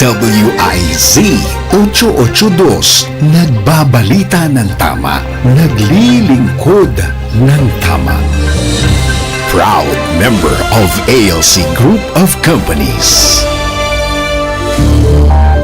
DWIZ 882, nagbabalita ng tama, naglilingkod ng tama. Proud member of ALC Group of Companies.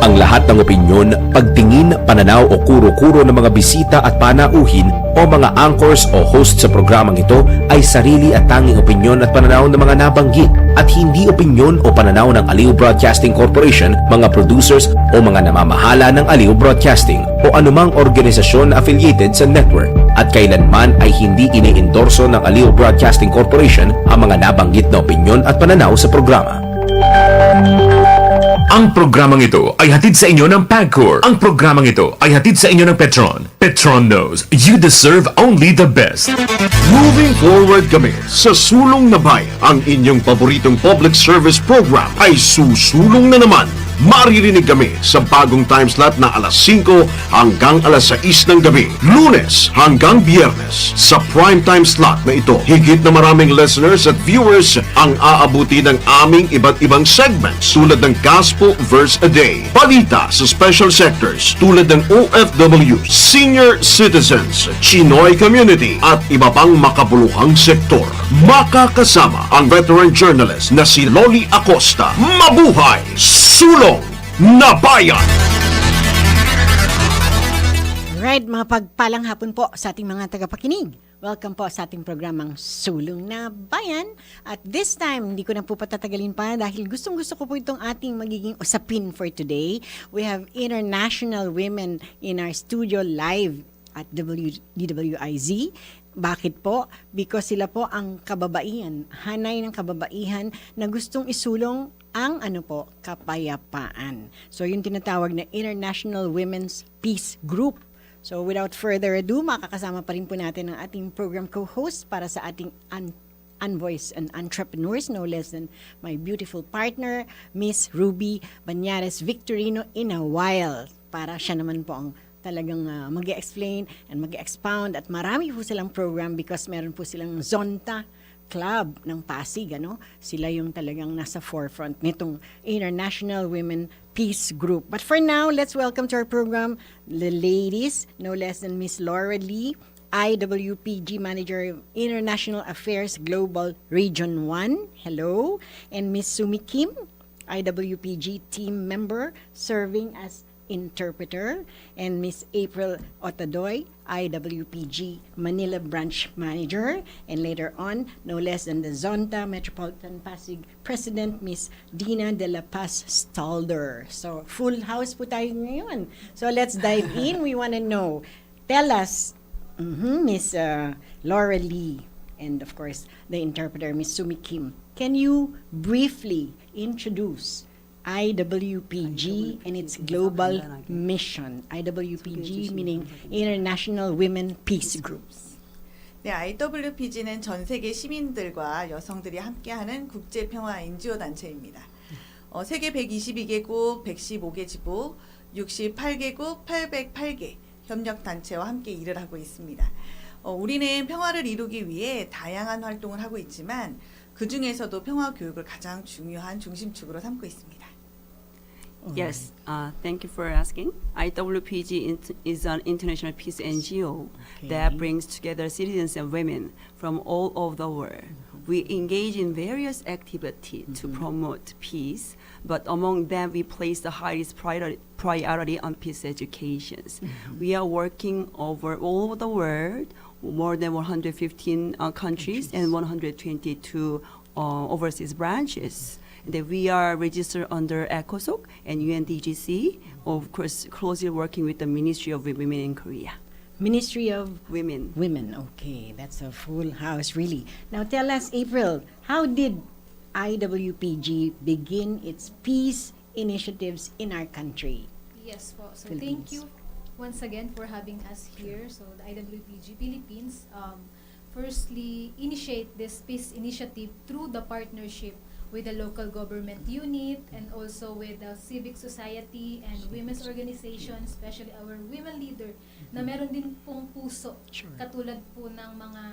Ang lahat ng opinyon, pagtingin, pananaw o kuro-kuro ng mga bisita at panauhin o mga anchors o host sa programang ito ay sarili at tanging opinyon at pananaw ng mga nabanggit at hindi opinyon o pananaw ng Aliw Broadcasting Corporation, mga producers o mga namamahala ng Aliw Broadcasting o anumang organisasyon na affiliated sa network at kailanman ay hindi iniendorso ng Aliw Broadcasting Corporation ang mga nabanggit na opinyon at pananaw sa programa. Ang programang ito ay hatid sa inyo ng PAGCOR. Ang programang ito ay hatid sa inyo ng Petron. Petron knows you deserve only the best. Moving forward kami sa Sulong na Bayan. Ang inyong paboritong public service program ay susulong na naman. Maririnig kami sa bagong time slot na alas 5 hanggang alas 6 ng gabi. Lunes hanggang Biyernes. Sa prime time slot na ito, higit na maraming listeners at viewers ang aabuti ng aming iba't ibang segments tulad ng Gospel Verse a Day, balita sa special sectors tulad ng OFW, senior citizens, Chinoy community at iba pang makabuluhang sektor. Makakasama ang veteran journalist na si Loli Acosta. Mabuhay! Sulong na Bayan! Right, mga pagpalang hapon po sa ating mga tagapakinig. Welcome po sa ating programang Sulong na Bayan. At this time, hindi ko na po patatagalin pa dahil gustong-gusto ko po itong ating magiging usapin for today. We have international women in our studio live at DWIZ. Bakit po? Because sila po ang kababaihan, hanay ng kababaihan na gustong isulong ang kapayapaan. So yung tinatawag na International Women's Peace Group. So without further ado, makakasama pa rin po natin ang ating program co-host para sa ating Envoys and Entrepreneurs, no less than my beautiful partner, Miss Ruby Banyares Victorino in a while. Para siya naman po ang talagang mag-explain and mag-expound at marami po silang program because meron po silang Zonta Club ng Pasig, Sila yung talagang nasa forefront nitong International Women Peace Group. But for now, let's welcome to our program the ladies, no less than Miss Laura Lee, IWPG Manager International Affairs Global Region 1. Hello. And Miss Sumi Kim, IWPG team member serving as interpreter, and Miss April Otadoy, IWPG Manila Branch Manager, and later on, no less than the Zonta Metropolitan Pasig President, Miss Dina de la Paz Stalder. So, full house po tayo ngayon. So, let's dive in. We want to know, tell us, Miss Laura Lee, and of course, the interpreter, Miss Sumi Kim, can you briefly introduce IWPG and its global mission? IWPG meaning International Women Peace Groups. 네, IWPG는 전 세계 시민들과 여성들이 함께하는 국제 평화 NGO 단체입니다. 세계 122개국, 115개 지부, 68개국, 808개 협력 단체와 함께 일을 하고 있습니다. 우리는 평화를 이루기 위해 다양한 활동을 하고 있지만 그 중에서도 평화 교육을 가장 중요한 중심축으로 삼고 있습니다. Yes, thank you for asking. IWPG is an international peace NGO that brings together citizens and women from all over the world. We engage in various activities to promote peace, but among them we place the highest priority on peace educations. We are working all over the world, more than 115 countries and 122 overseas branches. That we are registered under Acosta and UNDGC, of course, closely working with the Ministry of Women in Korea. Ministry of Women. Women. Okay, that's a full house, really. Now tell us, April, how did IWPG begin its peace initiatives in our country? Yes po. So Philippines. thank you once again for having us here. So the IWPG Philippines firstly initiate this peace initiative through the partnership with the local government unit and also with the civic society and women's organizations, especially our women leader, na meron din pong puso, katulad po ng mga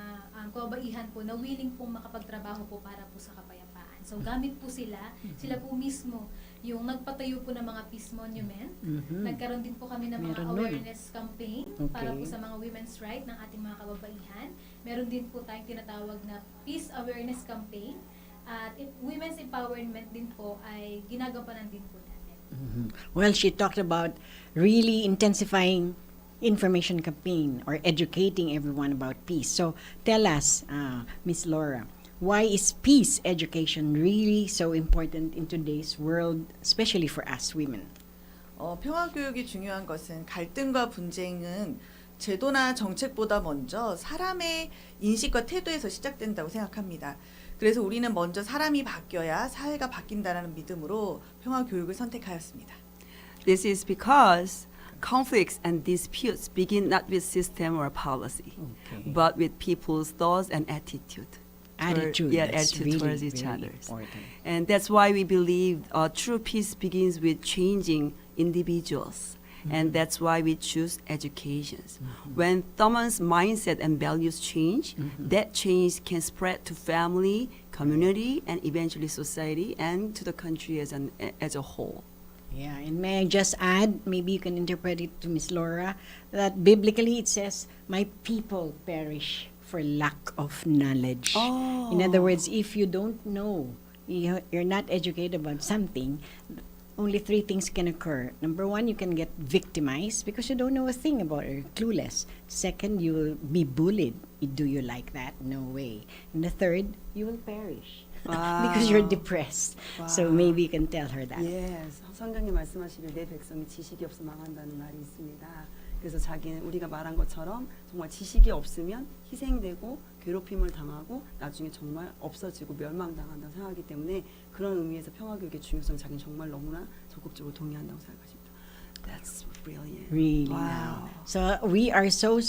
kababaihan po na willing pong makapagtrabaho po para po sa kapayapaan. So gamit po sila po mismo yung nagpatayo po ng mga peace monument. Nagkaroon din po kami ng mga Meron nun. awareness campaign para po Okay. sa mga women's right ng ating mga kababaihan. Meron din po tayong tinatawag na peace awareness campaign. At women's empowerment din po ay ginagampanan din po natin. Well, she talked about really intensifying information campaign or educating everyone about peace. So tell us, Miss Laura, why is peace education really so important in today's world, especially for us women? 평화 교육이 중요한 것은 갈등과 분쟁은 제도나 정책보다 먼저 사람의 인식과 태도에서 시작된다고 생각합니다. 그래서 우리는 먼저 사람이 바뀌어야 사회가 바뀐다는 믿음으로 평화 교육을 선택하였습니다. This is because conflicts and disputes begin not with system or policy, Okay. but with people's thoughts and attitude. Attitude, that's attitude really, towards each really other. important. And that's why we believe true peace begins with changing individuals. And that's why we choose educations. When someone's mindset and values change, that change can spread to family, community, and eventually society and to the country as a whole. Yeah, and may I just add, maybe you can interpret it to Miss Laura, that biblically it says, "My people perish for lack of knowledge." Oh. In other words, if you don't know, you're not educated about something, only three things can occur. Number one, you can get victimized because you don't know a thing about it, you're clueless. Second, you will be bullied. Do you like that? No way. And the third, you will perish because you're depressed. So Wow. maybe you can tell her that. Yes, 성경님 말씀하시길 내 백성이 지식이 없어 망한다는 말이 있습니다. 그래서 자기는 우리가 말한 것처럼 정말 지식이 없으면 희생되고 괴롭힘을 당하고 나중에 정말 없어지고 멸망당한다고 생각하기 때문에 그런 의미에서 평화교육의 중요성 자기는 정말 너무나 적극적으로 동의한다고 생각하십니다. That's brilliant. Really Wow. now. So we are so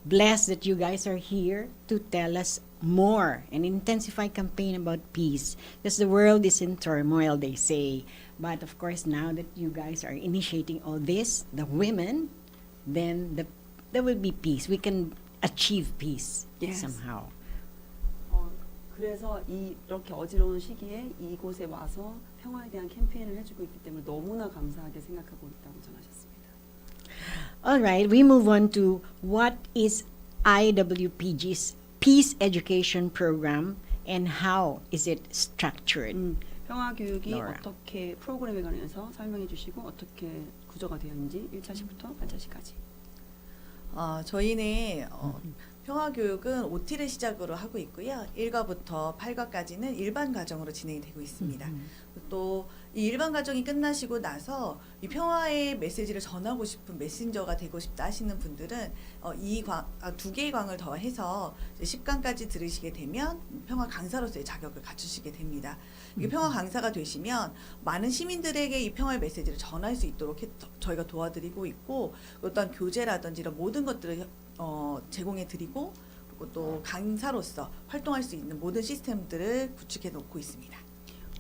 blessed that you guys are here to tell us more and intensify campaign about peace. Because the world is in turmoil, they say. But of course, now that you guys are initiating all this, the women, then there will be peace. We can achieve peace Yes. somehow. 그래서 이렇게 어지러운 시기에 이곳에 와서 평화에 대한 캠페인을 해주고 있기 때문에 너무나 감사하게 생각하고 있다고 전하셨습니다. All right, we move on to what is IWPG's Peace Education Program and how is it structured? 평화 교육이 Laura. 어떻게 프로그램에 관해서 설명해 주시고 어떻게 구조가 되어 있는지 1차시부터 8차시까지. 저희는 평화 교육은 OT를 시작으로 하고 있고요. 1과부터 8과까지는 일반 과정으로 진행이 되고 있습니다. 또 이 일반 과정이 끝나시고 나서 이 평화의 메시지를 전하고 싶은 메신저가 되고 싶다 하시는 분들은 두 개의 광을 더해서 10강까지 들으시게 되면 평화 강사로서의 자격을 갖추시게 됩니다. 이게 평화 강사가 되시면 많은 시민들에게 이 평화의 메시지를 전할 수 있도록 저희가 도와드리고 있고 어떤 교재라든지 이런 모든 것들을 제공해 드리고 그리고 또 강사로서 활동할 수 있는 모든 시스템들을 구축해 놓고 있습니다.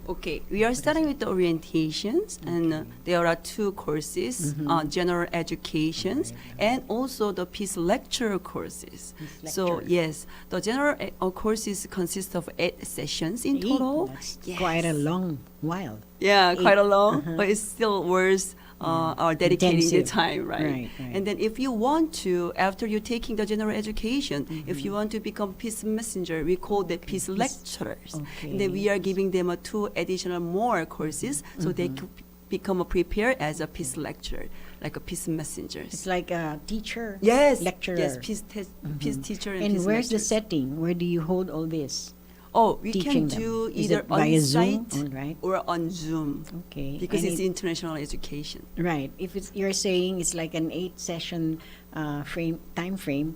Okay, we are starting with the orientations, and there are two courses: general educations and also the peace lecture courses. Peace So lecture. yes, the general courses consist of 8 sessions in total. That's Yes. quite a long while. Yeah, quite a Eight. long, but it's still worth our dedicating the Intensive. time, right? Right. And then if you want to, after you're taking the general education, if you want to become peace messenger, we call the peace lecturers. And then we are giving them 2 additional more courses so they could become prepared as a peace lecturer, like a peace messengers. It's like a teacher, Yes, lecturer. yes, peace teacher and And peace where's the lecturers. setting? Where do you hold all this? Oh, we teaching can them? do Is either it via on Zoom? site All right. or on Zoom. Okay. Because And it's it- international education. right. If you're saying it's like an 8-session time frame,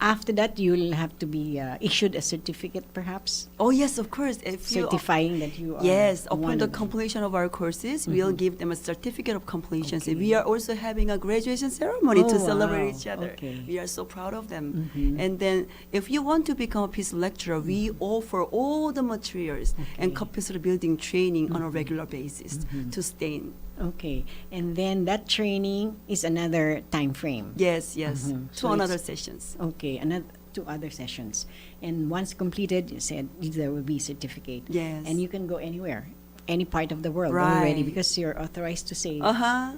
after that you'll have to be issued a certificate, perhaps Oh yes, of course. If you certifying that you are. yes, upon one the of them. completion of our courses, we'll give them a certificate of completion. So Okay. we are also having a graduation ceremony to Oh, celebrate wow. each other. Okay. We are so proud of them. And then, if you want to become a peace lecturer, we offer all the materials and capacity building training on a regular basis to stay in. Okay, and then that training is another time frame. Yes, yes, Mhm. to So another it's- sessions. Okay, another 2 other sessions, and once completed, you said there will be certificate. Yes. And you can go anywhere any part of the world Right. already because you're authorized to say. Uh-huh.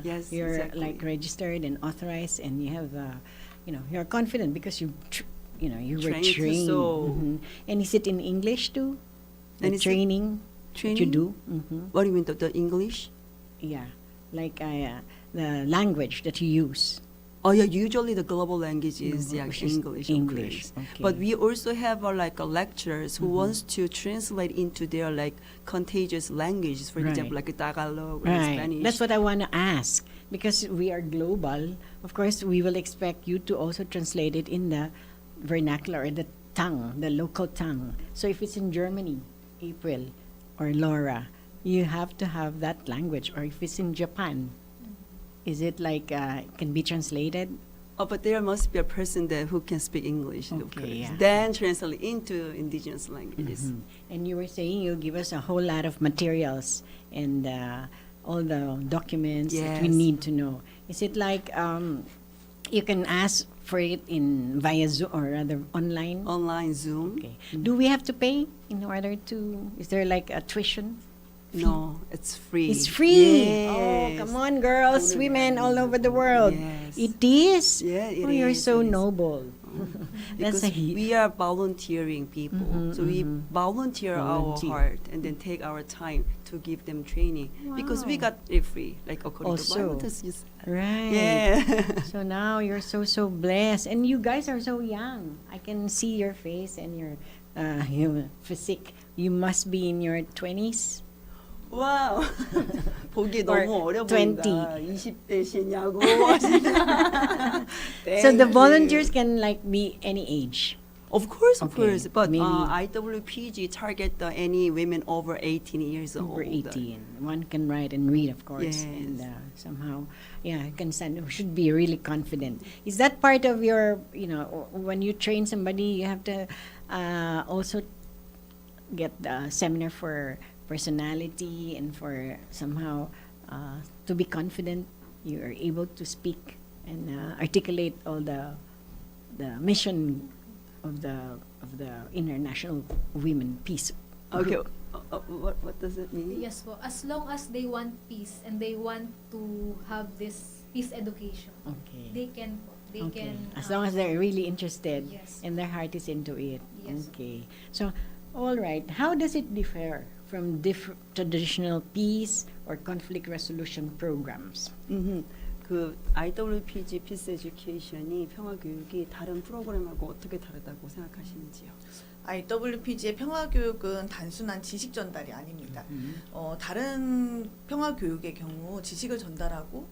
Yes, You're exactly. like registered and authorized, and you have, you're confident because you were Trained to trained. sew. And is it in English too? The And is it training that you Training? do? What do you mean, the English? Yeah, like the language that you use. Oh yeah, usually the global language is Which is English. Of English, course. okay. But we also have lecturers who wants to translate into their contagious languages, for Right. example, like Tagalog or Right. Spanish. That's what I want to ask because we are global. Of course, we will expect you to also translate it in the vernacular or the tongue, the local tongue. So if it's in Germany, April or Laura, you have to have that language. Or if it's in Japan, is it can be translated? Oh, but there must be a person there who can speak English, of Okay, course. yeah. Then translate into indigenous languages. And you were saying you'll give us a whole lot of materials and all the documents that we Yes. need to know. Is it you can ask for it via Zoom or rather online? Online Zoom. Okay. Do we have to pay in order to? Is there a tuition? No, it's free. It's free. Yes. Oh, come on, girls, women all over the world. Yes. It is. Yeah, it Oh, you're is, so it is. noble. Because we are volunteering people. So we volunteer our Volunteer. heart and then take our time to give them training. Because we got it free, according Also. to Bible. That's just, Right. yeah. So now you're so blessed, and you guys are so young. I can see your face and your physique. You must be in your 20s. 와우. 보기 Or 너무 어려 20. 보인다. 20대시냐고. So the volunteers can be any age. Of course, of Okay, course. But maybe- IWPG target any women over 18 years Over old. 18. One can write and read, of course. Yes. And somehow, can stand, should be really confident. Is that part of your, when you train somebody, you have to also get the seminar for personality and for somehow to be confident, you are able to speak and articulate all the mission of the International Women Peace. Okay. Group. What does it mean? Yes po. As long as they want peace and they want to have this peace education, Okay. they can po. They Okay. can. As long as they're really interested Yes. and their heart is into it. Yes. Okay. So, all right. How does it differ from traditional peace or conflict resolution programs? 그 IWPG Peace Education이 평화 교육이 다른 프로그램하고 어떻게 다르다고 생각하시는지요? IWPG의 평화교육은 단순한 지식 전달이 아닙니다. 다른 평화교육의 경우 지식을 전달하고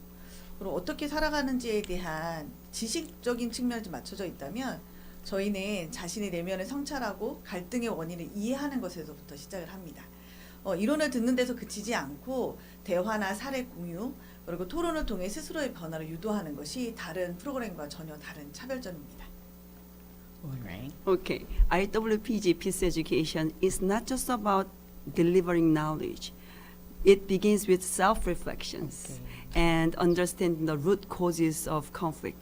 그리고 어떻게 살아가는지에 대한 지식적인 측면이 좀 맞춰져 있다면 저희는 자신의 내면을 성찰하고 갈등의 원인을 이해하는 것에서부터 시작을 합니다. 이론을 듣는 데서 그치지 않고 대화나 사례 공유 그리고 토론을 통해 스스로의 변화를 유도하는 것이 다른 프로그램과 전혀 다른 차별점입니다. All right. Okay, IWPG Peace Education is not just about delivering knowledge. It begins with self-reflections and understanding the root causes of conflict.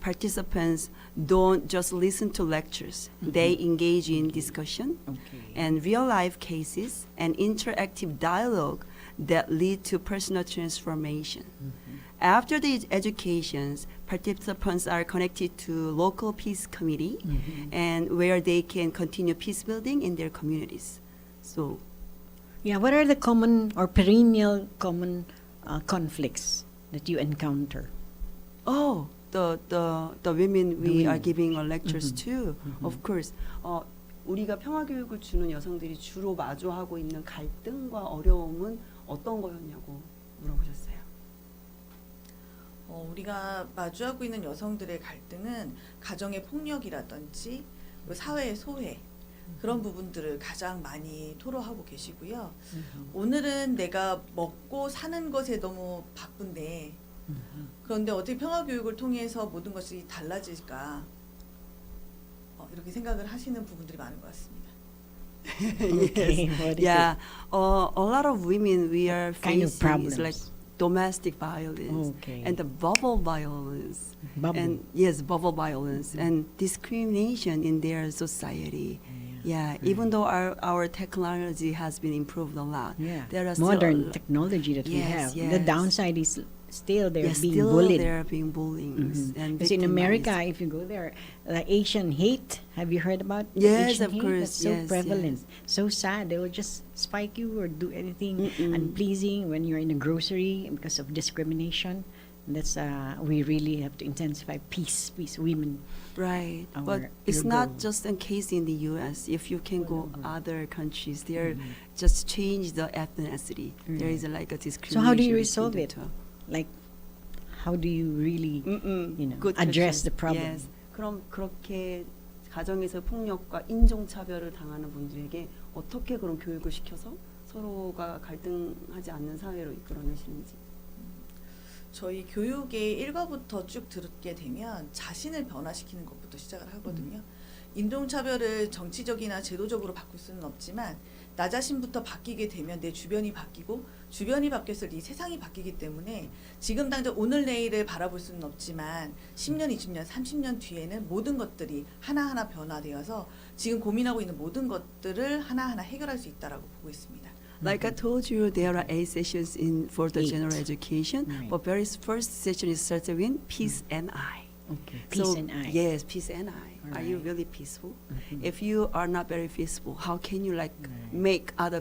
Participants don't just listen to lectures. They engage in discussion Okay. and real-life cases and interactive dialogue that lead to personal transformation. After the educations, participants are connected to local peace committee and where they can continue peace building in their communities. So, Yeah, what are the common or perennial common conflicts that you encounter? the women we are women. giving lectures to, of course, 우리가 평화 교육을 주는 여성들이 주로 마주하고 있는 갈등과 어려움은 어떤 거였냐고 물어보셨어요. 우리가 마주하고 있는 여성들의 갈등은 가정의 폭력이라든지 사회의 소외 그런 부분들을 가장 많이 토로하고 계시고요. 오늘은 내가 먹고 사는 것에 너무 바쁜데 그런데 어떻게 평화교육을 통해서 모든 것이 달라질까 이렇게 생각을 하시는 부분들이 많은 것 같습니다. Okay, what is Yeah, a lot of women we are Kind of facing is problems. like domestic violence Okay. and the bubble violence. Bubble. And yes, bubble violence and discrimination in their society. Yeah, even though our technology has been improved a lot, there are modern still, technology that we have. Yes, The yes. downside is still they're yes, being still bullied. they're being bullied and Because in victimized. America, if you go there, the Asian hate. Have you heard about Yes, Asian of hate? course, That's so yes, prevalent, yes. so sad. They will just spike you or do anything unpleasing when you're in a grocery because of discrimination. That's we really have to intensify peace, women. Right, our- but it's your not goal. just a case in the U.S. If you can go other countries, they're just change the ethnicity. There is like a discrimination. So how do you between resolve the it? two. Like, how do you really, Good address question. the problem? Yes. 그럼 그렇게 가정에서 폭력과 인종차별을 당하는 분들에게 어떻게 그런 교육을 시켜서 서로가 갈등하지 않는 사회로 이끌어내시는지. 저희 교육의 1과부터 쭉 듣게 되면 자신을 변화시키는 것부터 시작을 하거든요. 인종차별을 정치적이나 제도적으로 바꿀 수는 없지만 나 자신부터 바뀌게 되면 내 주변이 바뀌고 주변이 바뀌었을 때 이 세상이 바뀌기 때문에 지금 당장 오늘 내일을 바라볼 수는 없지만 10년, 20년, 30년 뒤에는 모든 것들이 하나하나 변화되어서 지금 고민하고 있는 모든 것들을 하나하나 해결할 수 있다라고 보고 있습니다. Like I told you, there are 8 sessions in for the 8. general education. Right. But very first session is started with peace and I. Okay. Peace So, and I. Yes, peace and I. All Are you right. really peaceful? If you are not very peaceful, how can you like make other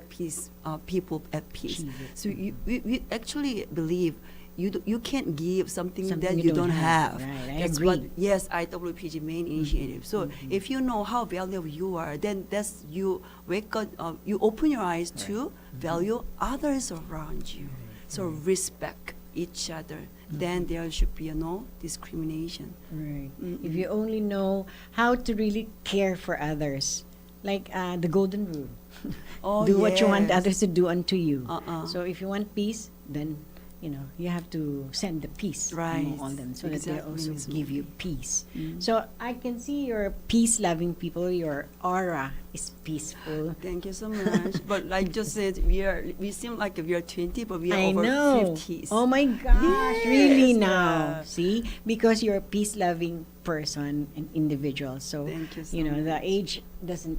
people at peace? Achieve it. So we actually believe you can't give something Something that you you don't don't have. have. Right, I That's agree. what IWPG main initiative. So if you know how valuable you are, then that's you wake up, you open your eyes to value others around you. So respect each other. Then there should be no discrimination. Right. If you only know how to really care for others, like the golden rule. Oh, Do what you want yes. others to do unto you. So if you want peace, then you have to send the peace Right. among all them so that they Exactly, also Ms. give you Muki. peace. So I can see you're peace-loving people. Your aura is peaceful. Thank you so much. But like just said, we seem like we are 20, but we are I over know. 50s. Oh my gosh, Yes, really now? yeah. See, because you're a peace-loving person and individual. So Thank you so the much. age doesn't.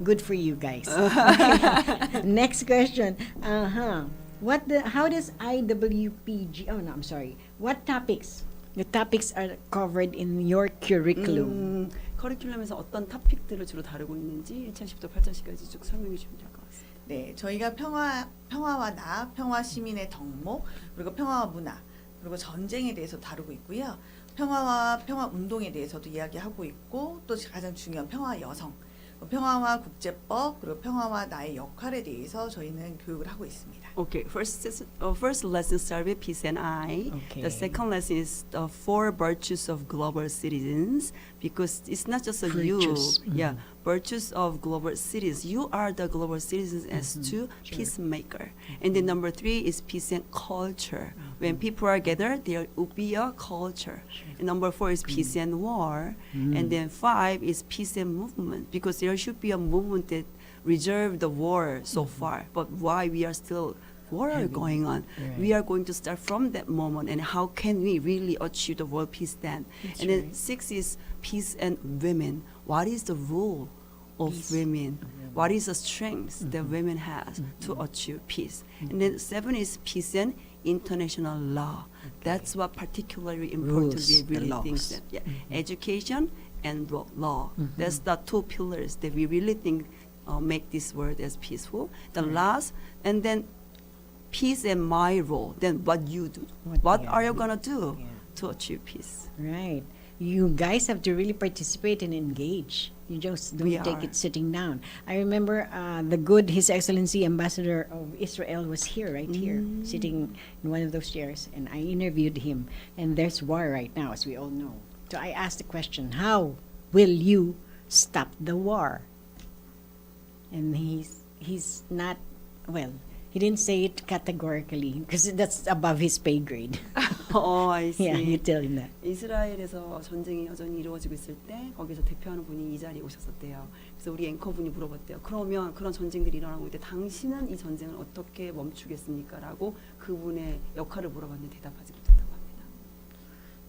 Good for you guys. Next question. How does IWPG? Oh no, I'm sorry. What topics? The topics are covered in your curriculum. 커리큘럼에서 어떤 토픽들을 주로 다루고 있는지 1차시부터 8차시까지 쭉 설명해 주시면 될 것 같습니다. 네, 저희가 평화와 나, 평화 시민의 덕목, 그리고 평화와 문화, 그리고 전쟁에 대해서 다루고 있고요. 평화와 평화 운동에 대해서도 이야기하고 있고, 또 가장 중요한 평화 여성, 평화와 국제법, 그리고 평화와 나의 역할에 대해서 저희는 교육을 하고 있습니다. Okay, first lesson start with peace and I. Okay. The second lesson is the 4 virtues of global citizens, because it's not just a Virtues. you. Yeah, virtues of global citizens. You are the global citizens as to Sure. peacemaker. And then number 3 is peace and culture. When people are gathered, there will be a culture. And number 4 is peace and war. And then 5 is peace and movement, because there should be a movement that reserve the war so far. But why we are still war going on? Right. We are going to start from that moment, and how can we really achieve the world peace then? That's and then right. 6 is peace and women. What is the role of Peace. women? What is the strength that women has to achieve peace? And then 7 is peace and international law. That's what particularly important Rules, we the really think laws. that. Yeah, education and law. That's the 2 pillars that we really think make this world as peaceful. The last, and then peace and my role. Then what you do? What yeah. are you gonna do Yeah. to achieve peace? Right. You guys have to really participate and engage. You just don't We take are. it sitting down. I remember His Excellency Ambassador of Israel was here, right here, sitting in one of those chairs, and I interviewed him. And there's war right now, as we all know. So I asked the question, how will you stop the war? And he's not, well, he didn't say it categorically, because that's above his pay grade. Oh, I see. Yeah, you tell him that. 이스라엘에서 전쟁이 여전히 이루어지고 있을 때 거기서 대표하는 분이 이 자리에 오셨었대요. 그래서 우리 앵커분이 물어봤대요. 그러면 그런 전쟁들이 일어나고 있는데 당신은 이 전쟁을 어떻게 멈추겠습니까? 라고 그분의 역할을 물어봤는데 대답하지 못했다고 합니다.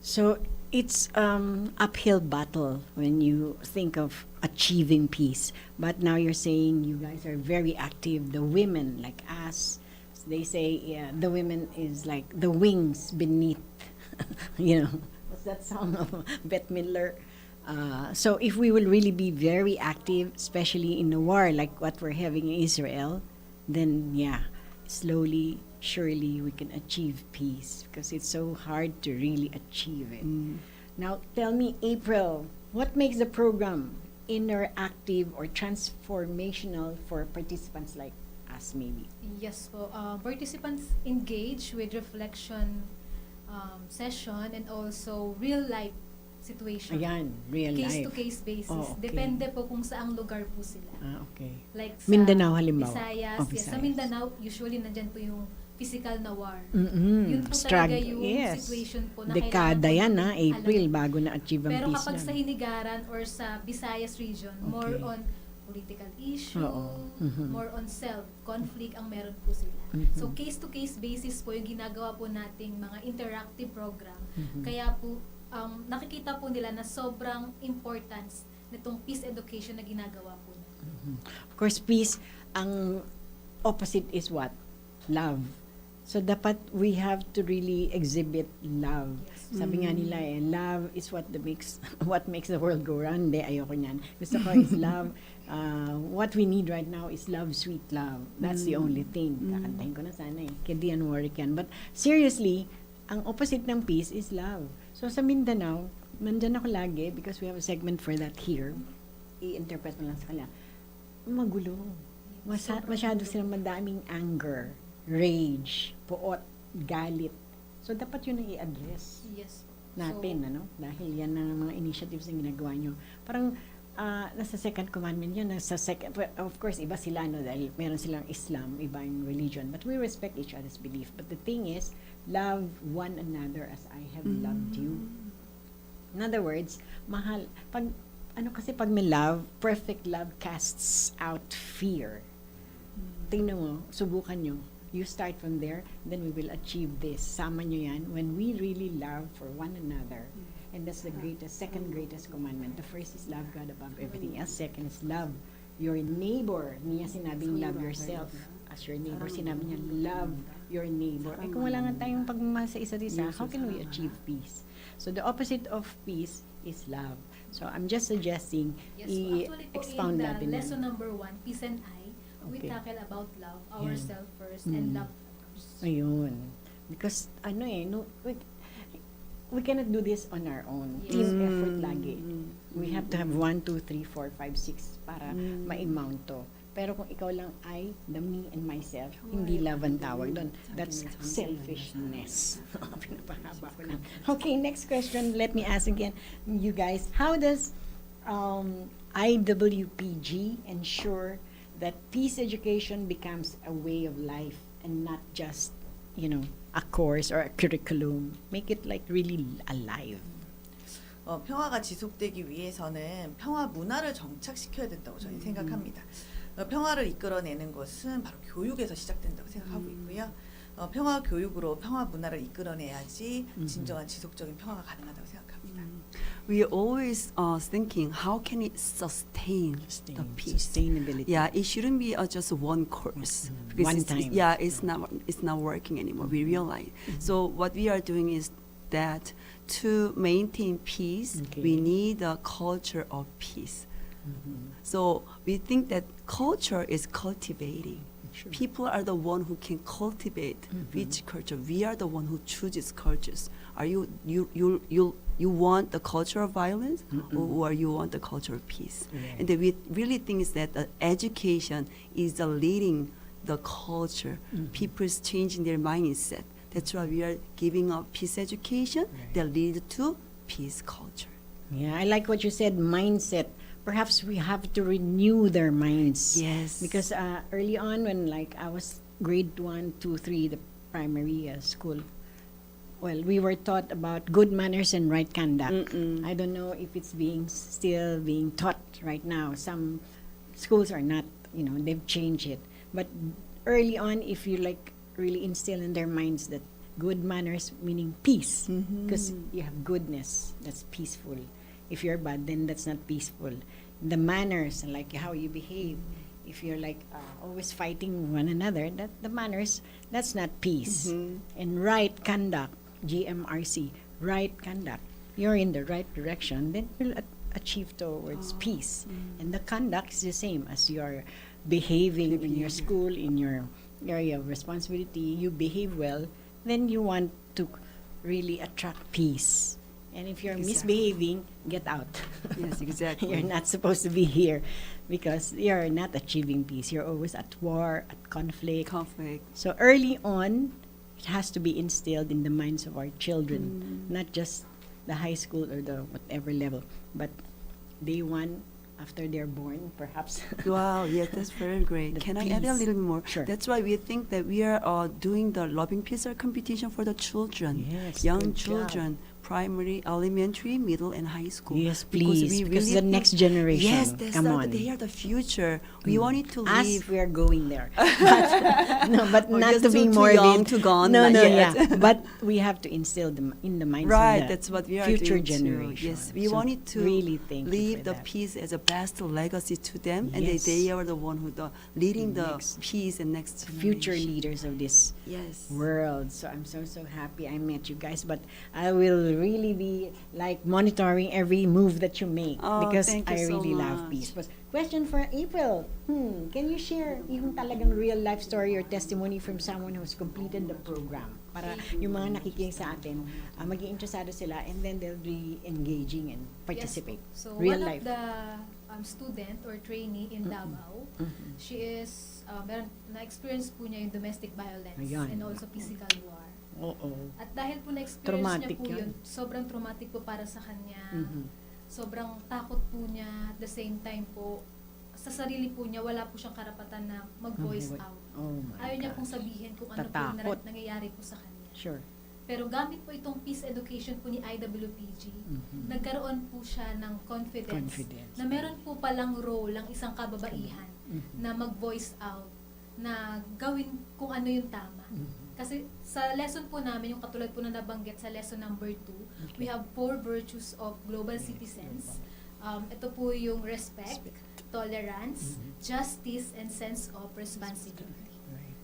So it's uphill battle when you think of achieving peace. But now you're saying you guys are very active. The women, like us, they say the women is like the wings beneath. What's that song of Bette Midler? So if we will really be very active, especially in a war like what we're having in Israel, then slowly, surely we can achieve peace because it's so hard to really achieve it. Now, tell me, April, what makes the program interactive or transformational for participants like us, maybe? Yes po. Participants engage with reflection session and also real life situation. Ayan, real life. Case-to-case basis. Oh, okay. Depende po kung saang lugar po sila. Okay. Like sa Mindanao, halimbawa. Visayas. Oh, Yes, sa Visayas. Mindanao, usually nandyan po yung physical na war. Mm-mm. Yun po talaga yung situation po na Dekada kailangan yan, po natin April, alam. bago na-achieve ang Pero peace kapag lang. sa Hinigaran or sa Visayas region, more Okay. on political issue, Oo. Mhm. more on self-conflict ang meron po sila. Mhm. So, case-to-case basis po yung ginagawa po nating mga interactive program. Mhm. Kaya po, nakikita po nila na sobrang importance nitong peace education na ginagawa po natin. Of course, peace, ang opposite is what? Love. So, dapat we have to really exhibit love. Yes. Sabi nga nila love is what makes the world go round. Hindi, ayoko niyan. Gusto ko is love. What we need right now is love, sweet love. That's the only thing. Kakantahin ko na sana Kedian Warrican. But seriously, ang opposite ng peace is love. So sa Mindanao, nandyan ako lagi because we have a segment for that here. I-interpret mo lang sa kanila. Magulo. Masyado silang madaming anger, rage, puot, galit. So dapat yun ang i-address Yes po. natin, Dahil yan ang mga initiatives na ginagawa nyo. Parang nasa second commandment yun, of course, iba sila, dahil meron silang Islam, iba yung religion, but we respect each other's belief. But the thing is, love one another as I have loved you. In other words, mahal, pag may love, perfect love casts out fear. Tingnan mo, subukan nyo. You start from there, then we will achieve this. Sama nyo yan when we really love for one another. And that's the second greatest commandment. The first is love God above everything else. Second is love your neighbor. Niya sinabing love yourself as your neighbor. Sinabi niya, love your neighbor. Kung wala nga tayong pagmamahal sa isa't isa, how can we achieve peace? So the opposite of peace is love. So I'm just suggesting, Yes po. Actually po, i-expound in natin the yan. lesson number 1, Peace and I, we Okay. tackle about love, ourselves first, and love others. Ayun. Because, we cannot do this on our own. Yes. Team effort lagi. We have to have 1, 2, 3, 4, 5, 6 para ma-mount to. Pero kung ikaw lang ay the me and myself, hindi love ang tawag doon. That's selfishness. Pinapahaba ko lang. Okay, next question. Let me ask again, you guys. How does IWPG ensure that peace education becomes a way of life and not just, a course or a curriculum? Make it like really alive. 평화가 지속되기 위해서는 평화 문화를 정착시켜야 된다고 저는 생각합니다. 평화를 이끌어내는 것은 바로 교육에서 시작된다고 생각하고 있고요. 평화 교육으로 평화 문화를 이끌어내야지 진정한 지속적인 평화가 가능하다고 생각합니다. We are always thinking, how can it sustain the peace? Sustainability. Yeah, it shouldn't be just one course. Because One it's- time. Yeah, it's not working anymore. We realize. So what we are doing is that to maintain peace, Okay. we need a culture of peace. So we think that culture is cultivating. Sure. People are the one who can cultivate which culture. We are the one who chooses cultures. Are you want the culture of violence, or you want the culture of peace? Yeah. And then we really think is that education is the leading the culture. People's changing their mindset. That's why we are giving up peace education that lead to peace culture. Yeah, I like what you said, mindset. Perhaps we have to renew their minds. Yes. Because early on, when I was grade 1, 2, 3, the primary school, well, we were taught about good manners and right conduct. I don't know if it's still being taught right now. Some schools are not, they've changed it. But early on, if you really instill in their minds that Good manners meaning peace. Because you have goodness, that's peaceful. If you're bad, then that's not peaceful. The manners, like how you behave, if you're like always fighting one another, that the manners, that's not peace. And right conduct, GMRC, right conduct, you're in the right direction, then you'll achieve towards peace. And the conduct is the same as you're behaving in your school, in your area of responsibility, you behave well, then you want to really attract peace. And if you're misbehaving, get out. Yes, exactly. You're not supposed to be here because you're not achieving peace. You're always at war, at conflict. So early on, it has to be instilled in the minds of our children, not just the high school or the whatever level, but day one, after they're born, perhaps. Wow, yes, that's very great. The Can I add a peace. little bit more? Sure. That's why we think that we are doing the loving pizza competition for the children, Yes, young good job. children, primary, elementary, middle, and high school. Yes, Because please, we because really the think- next generation. Yes, that's Come the, on. they are the future. We want it to As live. we are going there. But Or not just to be too morbid. young, too gone, No, not no, yet. yeah. But we have to instill them in the minds Right, of the that's what we are future doing too. generation. Yes, we So wanted to really thank you leave for the that. peace as a best legacy to them, and Yes. they are the one who leading the Next. peace and next Future generation. leaders of this Yes. world. So I'm so happy I met you guys. But I will really be like monitoring every move that you make Oh, because thank you I so really love much. peace. But question for April. Can you share yung talagang real life story or testimony from someone who's completed the program? Para yung mga nakikinig sa atin, maging interesado sila and then they'll be engaging and participate. Yes. So Real one life. of the student or trainee in Davao, she is meron na-experience po niya yung domestic violence Ayan. and also physical war. Oo. At dahil po na-experience Traumatic niya po yun. yun, sobrang traumatic po para sa kanya. Mhm. Sobrang takot po niya. At the same time po, sa sarili po niya, wala po siyang karapatan na mag-voice Oh, out. oh my Ayaw niya gosh. pong sabihin kung ano po Tatakot. yung nangyayari po sa kanya. Sure. Pero gamit po itong peace education po ni IWPG, nagkaroon po siya ng confidence, na meron po palang role ang isang kababaihan na mag-voice out, na gawin kung ano yung tama. Kasi sa lesson po namin, yung katulad po na nabanggit sa lesson number 2, we have 4 virtues of global citizens. Ito po yung respect, tolerance, justice, and sense of responsibility.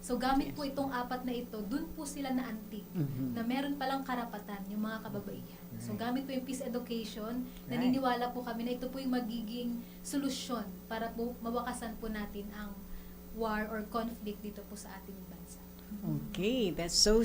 So gamit po itong 4 na ito, dun po sila naantig na meron palang karapatan yung mga kababaihan. So gamit po yung peace education, naniniwala po kami na ito po yung magiging solusyon para po mawakasan po natin ang war or conflict dito po sa ating bansa. Okay, that's so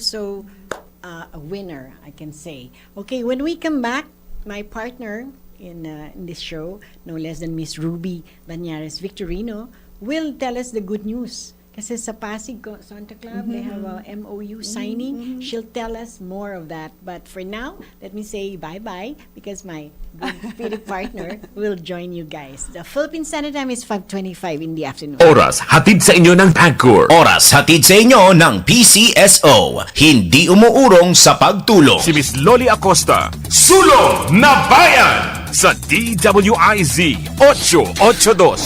a winner, I can say. Okay, when we come back, my partner in this show, no less than Miss Ruby Banyares Victorino, will tell us the good news. Kasi sa Pasig Santa Club, they have a MOU signing. She'll tell us more of that. But for now, let me say bye-bye because my good spirit partner will join you guys. The Philippine Standard Time is 5:25 in the afternoon. Oras hatid sa inyo ng PAGCOR. Oras hatid sa inyo ng PCSO. Hindi umuurong sa pagtulong. Si Miss Loli Acosta. Sulong na Bayan! Sa DWIZ 882.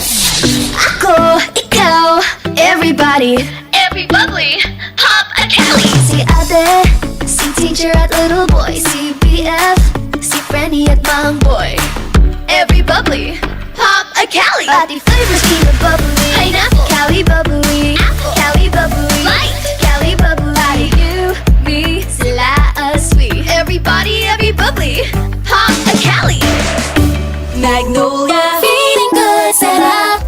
Ako, ikaw, everybody, every bubbly, pop a Kelly. Si ate, si teacher at little boy, si BF, si Freddy at mom boy. Every bubbly, pop a Kelly. Pati flavors, peanut bubbly, pineapple, Cali bubbly, apple, Cali bubbly, light, Cali bubbly. Pati you, me, sila sweet. Everybody, every bubbly, pop a Kelly. Magnolia, feeling good, sarap.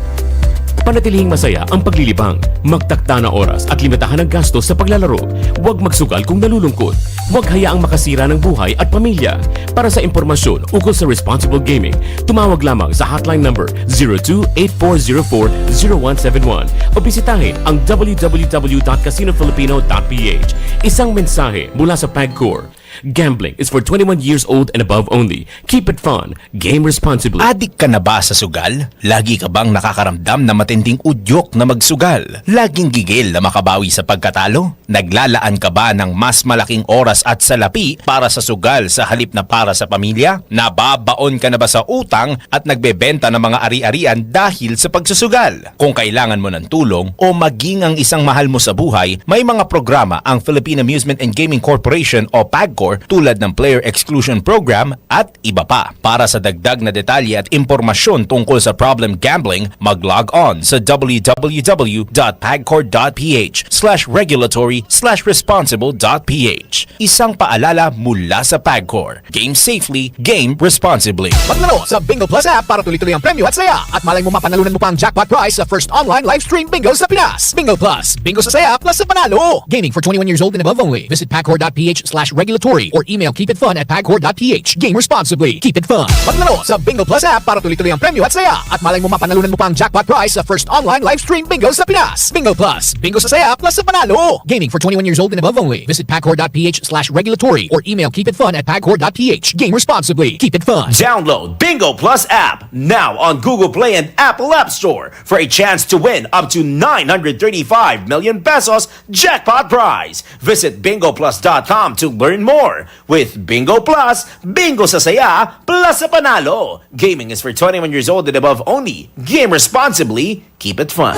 Panatilihing masaya ang paglilibang. Magtakda na oras at limitahan ang gastos sa paglalaro. Huwag magsugal kung nalulungkot. Huwag hayaang makasira ng buhay at pamilya. Para sa impormasyon ukol sa responsible gaming, tumawag lamang sa hotline number 02-8404-0171 o bisitahin ang www.casinofilipino.ph. Isang mensahe mula sa PAGCOR. Gambling is for 21 years old and above only. Keep it fun. Game responsibly. Adik ka na ba sa sugal? Lagi ka bang nakakaramdam na matinding udyok na magsugal? Laging gigil na makabawi sa pagkatalo? Naglalaan ka ba ng mas malaking oras at salapi para sa sugal sa halip na para sa pamilya? Nababaon ka na ba sa utang at nagbebenta ng mga ari-arian dahil sa pagsusugal? Kung kailangan mo ng tulong o maging ang isang mahal mo sa buhay, may mga programa ang Philippine Amusement and Gaming Corporation o PAGCOR tulad ng Player Exclusion Program at iba pa. Para sa dagdag na detalye at impormasyon tungkol sa problem gambling, mag-log on sa www.pagcor.ph/regulatory/responsible.ph. Isang paalala mula sa PAGCOR. Game safely, game responsibly. Maglaro sa Bingo Plus app para tuloy-tuloy ang premyo at saya. At malay mo mapanalunan mo pa ang jackpot prize sa first online live stream bingo sa Pinas. Bingo Plus. Bingo sa saya plus sa panalo. Gaming for 21 years old and above only. Visit pagcor.ph/regulatory or email keepitfun@pagcor.ph. Game responsibly. Keep it fun. Maglaro sa Bingo Plus app para tuloy-tuloy ang premyo at saya. At malay mo mapanalunan mo pa ang jackpot prize sa first online live stream bingo sa Pinas. Bingo Plus. Bingo sa saya plus sa panalo. Gaming for 21 years old and above only. Visit pagcor.ph/regulatory or email keepitfun@pagcor.ph. Game responsibly. Keep it fun. Download Bingo Plus app now on Google Play and Apple App Store for a chance to win up to 935 million pesos jackpot prize. Visit bingoplus.com to learn more. With Bingo Plus, bingo sa saya plus sa panalo. Gaming is for 21 years old and above only. Game responsibly. Keep it fun.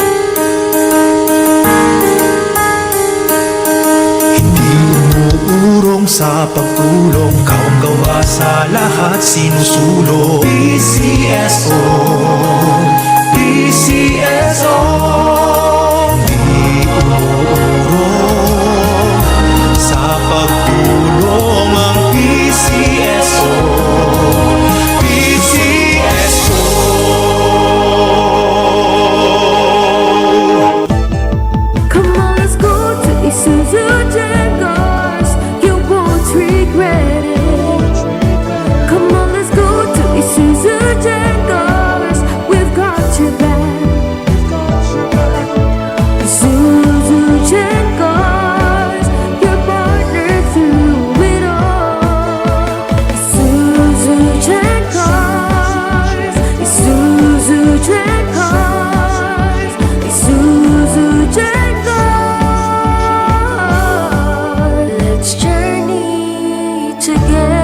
Urong sa pagtulong, kawang-gawa sa lahat sinusulong. PCSO, PCSO, di urong sa pagtulong ang PCSO, PCSO. Come on, let's go to Isuzu Jaguars. You won't regret it. Come on, let's go to Isuzu Jaguars. We've got your back. Isuzu Jaguars, your partner through it all. Isuzu Jaguars, Isuzu Jaguars, Isuzu Jaguars. Let's journey together.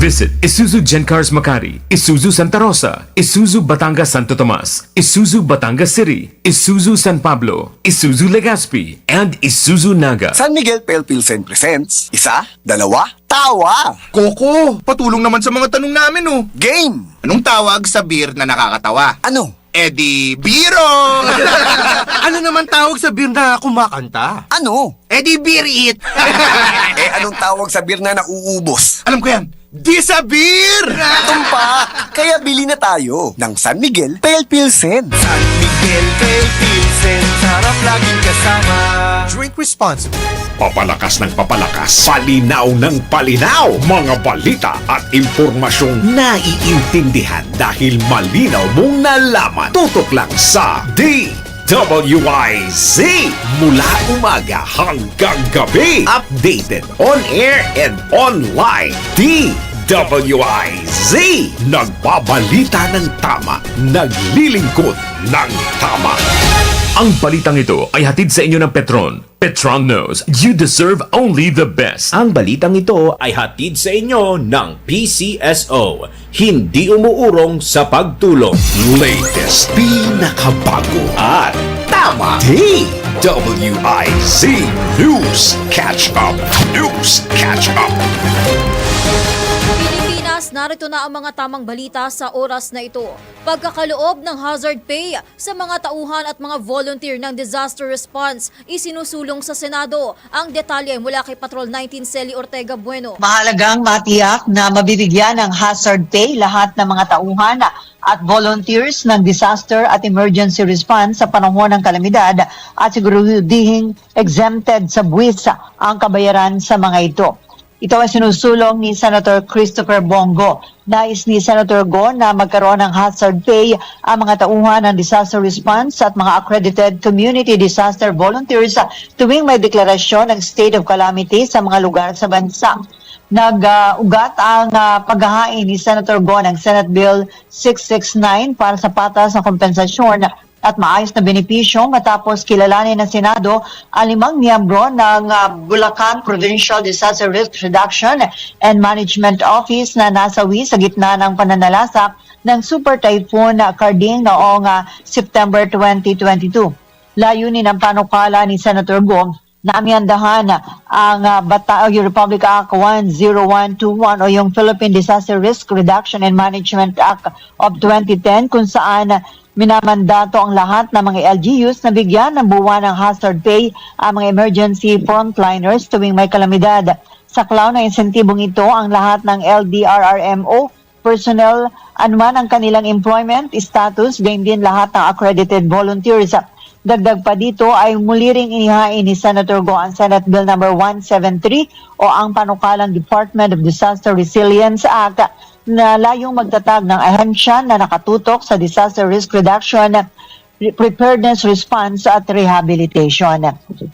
Visit Isuzu Gencars Makati, Isuzu Santa Rosa, Isuzu Batangas Santo Tomas, Isuzu Batangas City, Isuzu San Pablo, Isuzu Legazpi, and Isuzu Naga. San Miguel Pale Pilsen presents Isa, Dalawa, Tawa! Koko, patulong naman sa mga tanong namin oh. Game! Anong tawag sa beer na nakakatawa? Ano? Edi biro! Ano naman tawag sa beer na kumakanta? Ano? Edi beer it! Anong tawag sa beer na nauubos? Alam ko yan! Di sa beer! Tumpa! Kaya bili na tayo ng San Miguel Pale Pilsen. San Miguel Pale Pilsen, sarap laging kasama. Drink responsibly. Papalakas ng papalakas, palinaw ng palinaw, mga balita at impormasyong naiintindihan dahil malinaw mong nalaman. Tutok lang sa DWIZ mula umaga hanggang gabi. Updated on air and online. DWIZ, nagbabalita ng tama, naglilingkod ng tama. Ang balitang ito ay hatid sa inyo ng Petron. Petron knows you deserve only the best. Ang balitang ito ay hatid sa inyo ng PCSO. Hindi umuurong sa pagtulong. Latest, pinakabago at tama. DWIZ News Catch Up. News Catch Up. Pilipinas, narito na ang mga tamang balita sa oras na ito. Pagkakaloob ng hazard pay sa mga tauhan at mga volunteer ng disaster response isinusulong sa Senado. Ang detalye mula kay Patrol 19 Celi Ortega Bueno. Mahalagang matiyak na mabibigyan ng hazard pay lahat ng mga tauhan at volunteers ng disaster at emergency response sa panahon ng kalamidad at siguradihing exempted sa buwis ang kabayaran sa mga ito. Ito ay sinusulong ni Senator Christopher Bongo. Nais ni Senator Go na magkaroon ng hazard pay ang mga tauhan ng disaster response at mga accredited community disaster volunteers tuwing may deklarasyon ng state of calamity sa mga lugar sa bansa. Nag-ugat ang paghahain ni Senator Go ng Senate Bill 669 para sa patas na kompensasyon at maayos na benepisyo matapos kilalanin ng Senado ang 5 miyembro ng Bulacan Provincial Disaster Risk Reduction and Management Office na nasawi sa gitna ng pananalasa ng Super Typhoon Carding noong September 2022. Layunin ng panukala ni Senator Go na amiyandahan ang Republic Act 10121 o yung Philippine Disaster Risk Reduction and Management Act of 2010 kung saan minamandato ang lahat ng mga LGUs na bigyan ng buwan ng hazard pay ang mga emergency frontliners tuwing may kalamidad. Sa klaw na insentibong ito, ang lahat ng LDRRMO personnel, anuman ang kanilang employment status, gayon din lahat ng accredited volunteers. Dagdag pa dito ay muli ring inihain ni Senator Go ang Senate Bill No. 173 o ang panukalang Department of Disaster Resilience Act na layong magtatag ng ahensya na nakatutok sa disaster risk reduction, preparedness, response at rehabilitation.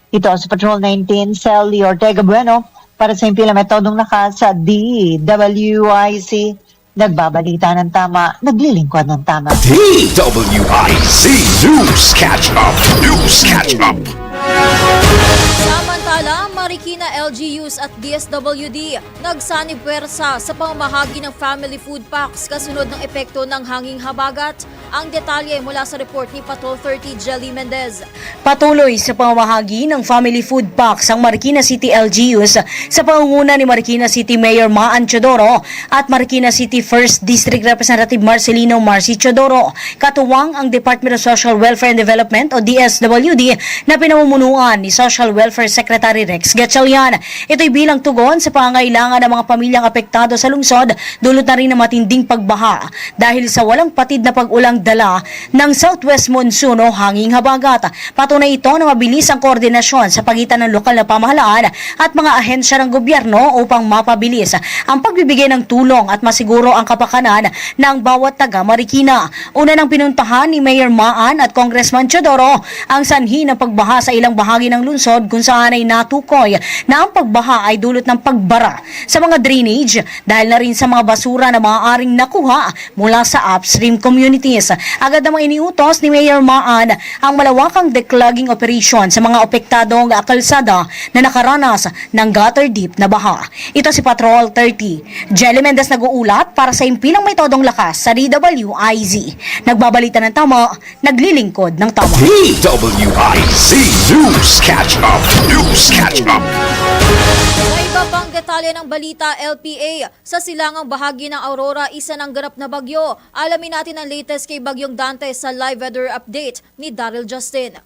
Ito sa Patrol 19, Sally Ortega Bueno para sa Impila Metodong Lakas sa DWIZ. Nagbabalita ng tama, naglilingkod ng tama. DWIZ News Catch Up. News Catch Up. Samantala, Marikina LGUs at DSWD nagsanib puwersa sa pamamahagi ng family food packs kasunod ng epekto ng hanging habagat. Ang detalye mula sa report ni Patrol 30 Jelly Mendez. Patuloy sa pamamahagi ng family food packs ang Marikina City LGUs sa pangunguna ni Marikina City Mayor Maan Chodoro at Marikina City 1st District Representative Marcelino Marci Chodoro. Katuwang ang Department of Social Welfare and Development o DSWD na pinamumunuan ni Social Welfare Secretary Rex Gatchalian. Ito'y bilang tugon sa pangangailangan ng mga pamilyang apektado sa lungsod, dulot na rin ng matinding pagbaha dahil sa walang patid na pag-ulang dala ng Southwest Monsoon o hanging habagat. Patunay ito na mabilis ang koordinasyon sa pagitan ng lokal na pamahalaan at mga ahensya ng gobyerno upang mapabilis ang pagbibigay ng tulong at masiguro ang kapakanan ng bawat taga Marikina. Una nang pinuntahan ni Mayor Maan at Congressman Chodoro ang sanhi ng pagbaha sa ilang bahagi ng lungsod kung saan ay natukoy na ang pagbaha ay dulot ng pagbara sa mga drainage dahil na rin sa mga basura na maaaring nakuha mula sa upstream communities. Agad namang iniutos ni Mayor Maan ang malawakang declogging operation sa mga apektadong kalsada na nakaranas ng gutter deep na baha. Ito si Patrol 30. Jelly Mendez nag-uulat para sa Impilang May Todong Lakas sa DWIZ. Nagbabalita ng tama, naglilingkod ng tama. DWIZ News Catch Up. News Catch Up. Sa iba pang detalye ng balita, LPA, sa silangang bahagi ng Aurora, isa ng ganap na bagyo. Alamin natin ang latest kay Bagyong Dante sa live weather update ni Daryl Justin.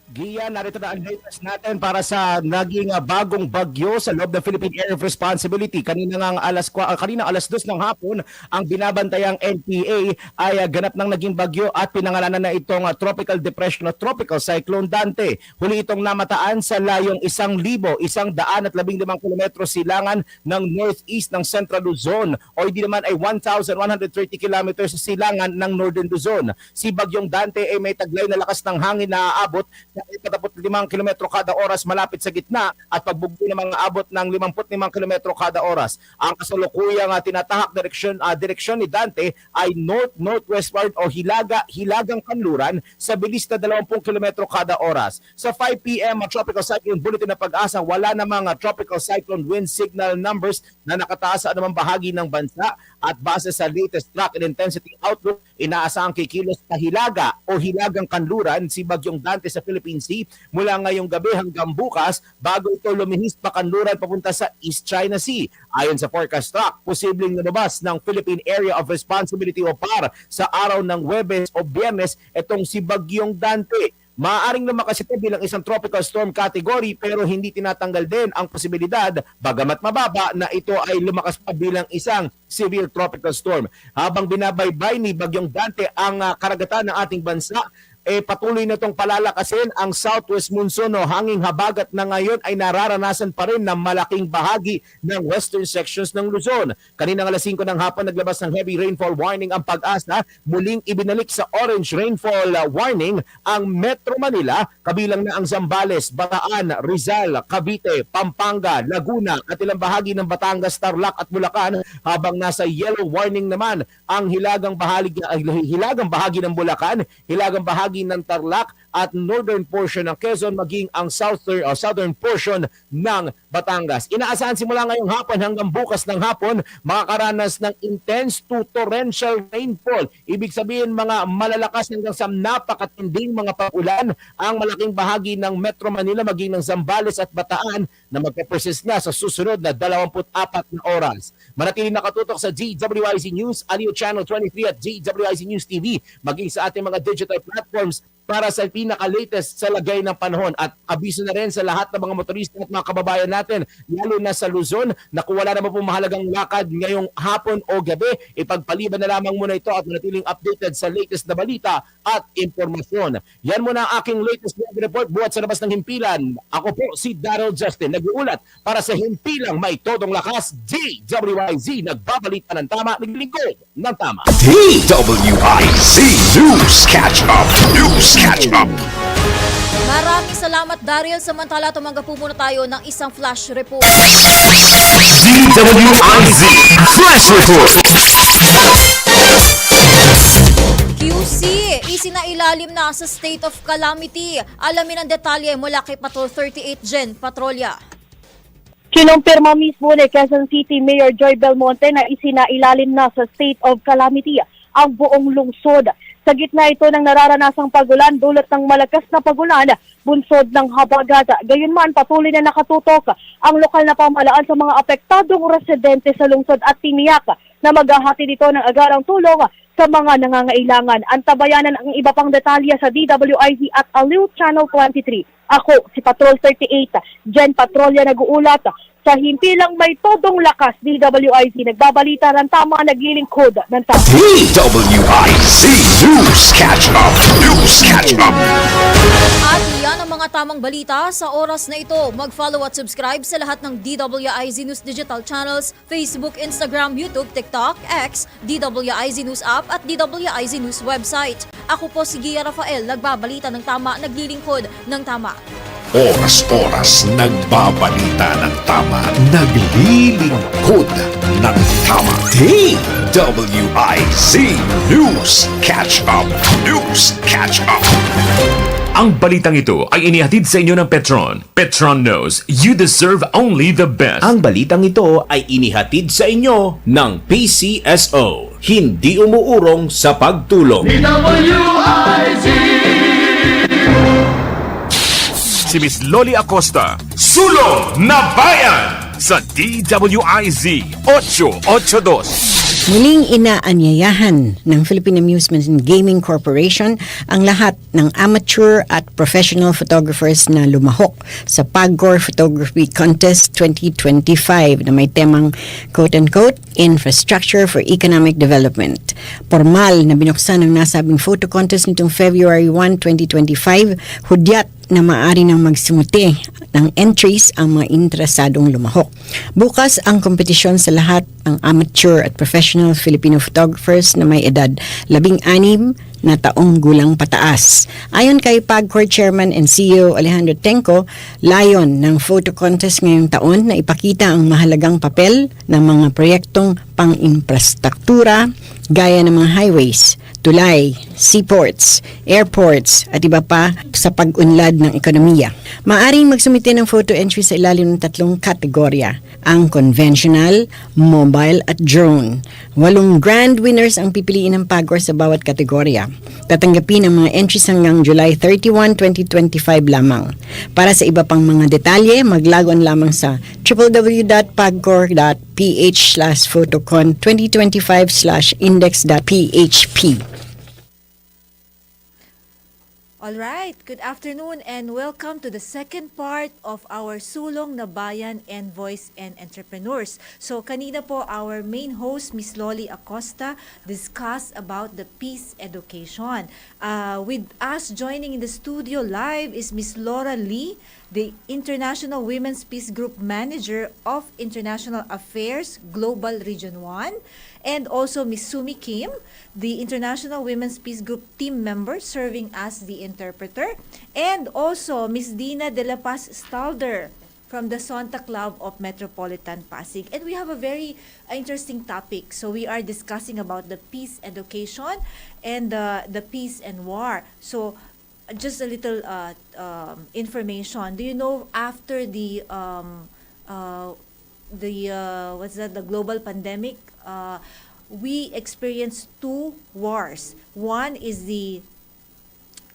Gia, narito na ang latest natin para sa naging bagong bagyo sa loob ng Philippine Area of Responsibility. Kanina alas 2 ng hapon, ang binabantayang NPA ay ganap ng naging bagyo at pinangalanan na itong Tropical Depression o Tropical Cyclone Dante. Huli itong namataan sa layong 1,115 kilometro silangan ng northeast ng Central Luzon o hindi naman ay 1,130 kilometers silangan ng Northern Luzon. Si Bagyong Dante ay may taglay na lakas ng hangin na aabot 45 km kada oras malapit sa gitna at pagbugbo ng mga abot ng 55 km kada oras. Ang kasalukuyang tinatahak direksyon ni Dante ay north-northwestward o hilagang kanluran sa bilis na 20 km kada oras. Sa 5 p.m. Tropical Cyclone Bulletin ng Pag-asa, wala namang Tropical Cyclone wind signal numbers na nakataas sa anumang bahagi ng bansa at base sa latest track and intensity outlook, inaasahang kikilos na hilaga o hilagang kanluran si Bagyong Dante sa Philippine Sea mula ngayong gabi hanggang bukas bago ito lumihis pa kanluran papunta sa East China Sea. Ayon sa forecast track, posibleng lumabas ng Philippine Area of Responsibility o PAR sa araw ng Huwebes o Biyernes itong si Bagyong Dante. Maaaring lumakas ito bilang isang tropical storm category pero hindi tinatanggal din ang posibilidad, bagamat mababa, na ito ay lumakas pa bilang isang severe tropical storm. Habang binabaybay ni Bagyong Dante ang karagatan ng ating bansa, patuloy na itong palalakasin ang southwest monsoon o hanging habagat na ngayon ay nararanasan pa rin ng malaking bahagi ng western sections ng Luzon. Kaninang alas 5 ng hapon naglabas ng heavy rainfall warning ang Pag-asa, muling ibinalik sa orange rainfall warning ang Metro Manila, kabilang na ang Zambales, Bataan, Rizal, Cavite, Pampanga, Laguna at ilang bahagi ng Batangas, Tarlac at Bulacan, habang nasa yellow warning naman ang hilagang bahagi ng Bulacan, hilagang bahagi ng Tarlac at northern portion ng Quezon, maging ang southern portion ng Batangas. Inaasahan simula ngayong hapon hanggang bukas ng hapon makakaranas ng intense to torrential rainfall. Ibig sabihin mga malalakas hanggang sa napakatinding mga pag-ulan ang malaking bahagi ng Metro Manila, maging ng Zambales at Bataan na magpe-persist na sa susunod na 24 na oras. Manatili nakatutok sa DWIZ News, Aliyo Channel 23 at DWIZ News TV, maging sa ating mga digital platforms para sa pinaka-latest sa lagay ng panahon. At abiso na rin sa lahat ng mga motorista at mga kababayan natin, lalo na sa Luzon, na kung wala naman po mahalagang lakad ngayong hapon o gabi, ipagpaliban na lamang muna ito at manatiling updated sa latest na balita at impormasyon. Yan muna ang aking latest report buhat sa labas ng himpilan. Ako po si Daryl Justin, nag-uulat para sa himpilang may todong lakas, DWIZ, nagbabalita ng tama, naglilingkod ng tama. DWIZ News Catch Up. News Catch Up. Maraming salamat, Daryl. Samantala, tumanggap po muna tayo ng isang flash report. DWIZ Flash Report. QC, isinailalim na sa state of calamity. Alamin ang detalye mula kay Patrol 38 Gen Patrolya. Kinumpirma mismo ni Quezon City Mayor Joy Belmonte na isinailalim na sa state of calamity ang buong lungsod. Sa gitna ito ng nararanasang pagulan, dulot ng malakas na pagulan, bunsod ng habagat. Gayunman, patuloy na nakatutok ang lokal na pamahalaan sa mga apektadong residente sa lungsod at tiniyak na maghahati dito ng agarang tulong sa mga nangangailangan. Antabayanan ang iba pang detalye sa DWIZ at Aliw Channel 23. Ako, si Patrol 38, Gen Patrolya, nag-uulat sa himpilang may todong lakas. DWIZ, nagbabalita ng tama, naglilingkod ng tama. DWIZ News Catch Up. News Catch Up. At yan ang mga tamang balita sa oras na ito. Mag-follow at subscribe sa lahat ng DWIZ News digital channels, Facebook, Instagram, YouTube, TikTok, X, DWIZ News app at DWIZ News website. Ako po si Gia Rafael, nagbabalita ng tama, naglilingkod ng tama. Oras-oras nagbabalita ng tama, naglilingkod ng tama. DWIZ News Catch Up. News Catch Up. Ang balitang ito ay inihatid sa inyo ng Petron. Petron knows you deserve only the best. Ang balitang ito ay inihatid sa inyo ng PCSO. Hindi umuurong sa pagtulong. DWIZ. Si Miss Loli Acosta, Sulong na Bayan sa DWIZ 882. Muling inaanyayahan ng Philippine Amusement and Gaming Corporation ang lahat ng amateur at professional photographers na lumahok sa PAGCOR Photography Contest 2025 na may temang quote-unquote Infrastructure for Economic Development. Formal na binuksan ang nasabing photo contest nitong February 1, 2025, hudyat na maaari nang magsimuti ng entries ang mga interesadong lumahok. Bukas ang kompetisyon sa lahat ng amateur at professional Filipino photographers na may edad 16 na taong gulang pataas. Ayon kay PAGCOR Chairman and CEO Alejandro Tenco, layon ng photo contest ngayong taon na ipakita ang mahalagang papel ng mga proyektong pang-infrastruktura gaya ng mga highways, tulay, seaports, airports at iba pa sa pag-unlad ng ekonomiya. Maaring magsumite ng photo entry sa ilalim ng 3 kategorya, ang conventional, mobile at drone. 8 grand winners ang pipiliin ng PAGCOR sa bawat kategorya. Tatanggapin ang mga entries hanggang July 31, 2025 lamang. Para sa iba pang mga detalye, maglagon lamang sa www.pagcor.ph/photocon 2025/index.php. All right, good afternoon and welcome to the second part of our Sulong na Bayan and Voice and Entrepreneurs. So kanina po our main host, Miss Loli Acosta, discussed about the peace education. With us joining in the studio live is Miss Laura Lee, the International Women's Peace Group Manager of International Affairs Global Region 1, and also Miss Sumi Kim, the International Women's Peace Group team member serving as the interpreter, and also Miss Dina de la Paz Stalder from the Sonta Club of Metropolitan Pasig. And we have a very interesting topic. So we are discussing about the peace education and the peace and war. So just a little information. Do you know after the global pandemic, we experienced two wars. One is the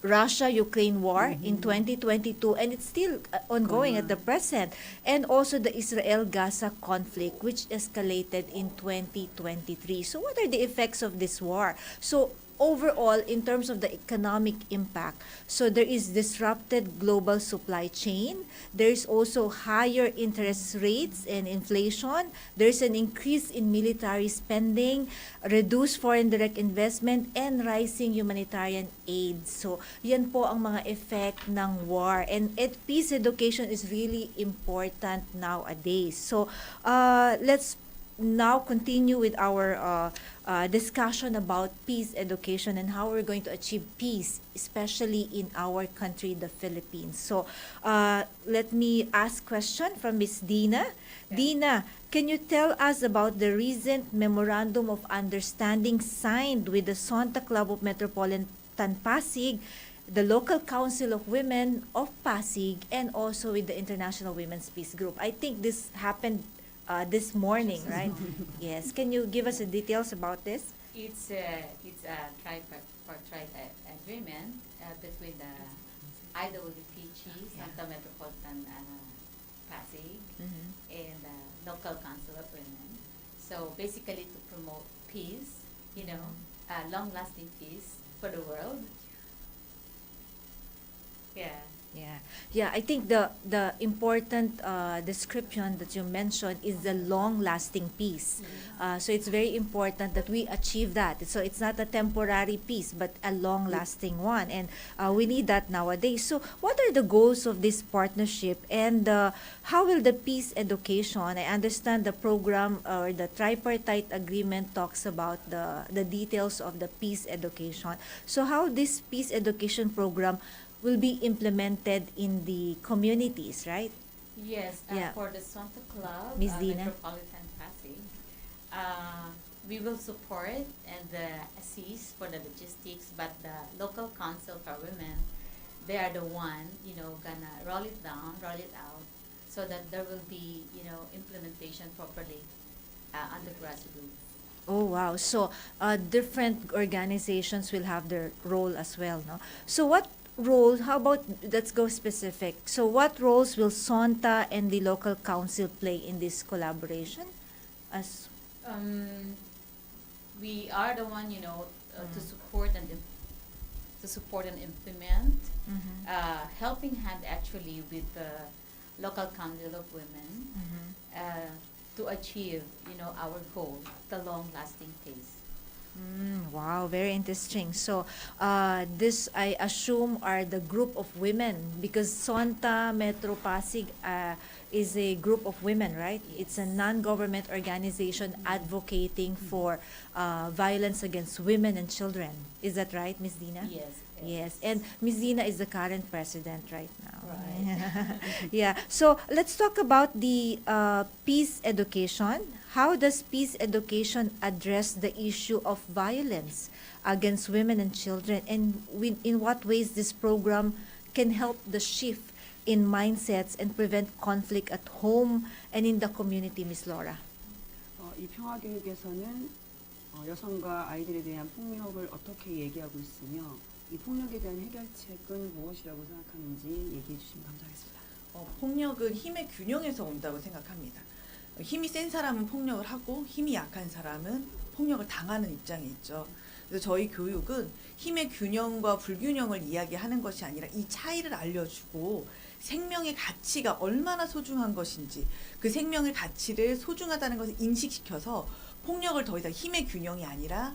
Russia-Ukraine war in 2022, and it's still ongoing at the present. And also the Israel-Gaza conflict, which escalated in 2023. So what are the effects of this war? So overall, in terms of the economic impact, so there is disrupted global supply chain. There is also higher interest rates and inflation. There's an increase in military spending, reduced foreign direct investment, and rising humanitarian aid. So, yan po ang mga effect ng war. And peace education is really important nowadays. So, let's now continue with our discussion about peace education and how we're going to achieve peace, especially in our country, the Philippines. So, let me ask question from Miss Dina. Dina, can you tell us about the recent memorandum of understanding signed with the Sonta Club of Metropolitan Pasig, the Local Council of Women of Pasig, and also with the International Women's Peace Group? I think this happened this morning, right? Yes. Can you give us the details about this? It's a tripartite agreement between the IWPG, Santa Metropolitan Pasig, and the Local Council of Women. So basically to promote peace, long-lasting peace for the world. Yeah. I think the important description that you mentioned is the long-lasting peace. So it's very important that we achieve that. So it's not a temporary peace, but a long-lasting one, and we need that nowadays. So what are the goals of this partnership, and how will the peace education? I understand the program or the tripartite agreement talks about the details of the peace education. So how this peace education program will be implemented in the communities, right? Yes, for the Sonta Club, Ms. Dina? Metropolitan Pasig, we will support and assist for the logistics, but the Local Council for Women, they are the one, gonna roll it out, so that there will be, implementation properly on the grassroots. Oh, wow. So different organizations will have their role as well, no? So what role, how about, let's go specific. So what roles will Sonta and the local council play in this collaboration? As we are the one, to support and implement, helping hand actually with the Local Council of Women to achieve, our goal, the long-lasting peace. Wow, very interesting. So, this I assume are the group of women, because Sonta Metro Pasig is a group of women, right? It's a non-government organization advocating for violence against women and children. Is that right, Ms. Dina? Yes. And Ms. Dina is the current president right now. Right. Yeah. So let's talk about the peace education. How does peace education address the issue of violence against women and children, and in what ways this program can help the shift in mindsets and prevent conflict at home and in the community, Ms. Laura? 이 평화교육에서는 여성과 아이들에 대한 폭력을 어떻게 얘기하고 있으며 이 폭력에 대한 해결책은 무엇이라고 생각하는지 얘기해 주시면 감사하겠습니다. 폭력은 힘의 균형에서 온다고 생각합니다. 힘이 센 사람은 폭력을 하고 힘이 약한 사람은 폭력을 당하는 입장에 있죠. 그래서 저희 교육은 힘의 균형과 불균형을 이야기하는 것이 아니라 이 차이를 알려주고 생명의 가치가 얼마나 소중한 것인지 그 생명의 가치를 소중하다는 것을 인식시켜서 폭력을 더 이상 힘의 균형이 아니라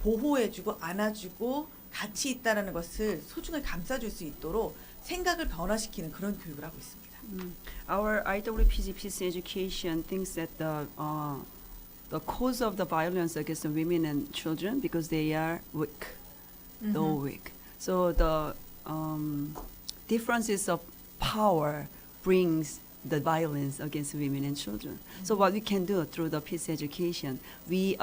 보호해주고 안아주고 가치 있다라는 것을 소중하게 감싸줄 수 있도록 생각을 변화시키는 그런 교육을 하고 있습니다. Our IWPG Peace Education thinks that the cause of the violence against the women and children because they are weak, the weak. So the differences of power brings the violence against women and children. So what we can do through the peace education, we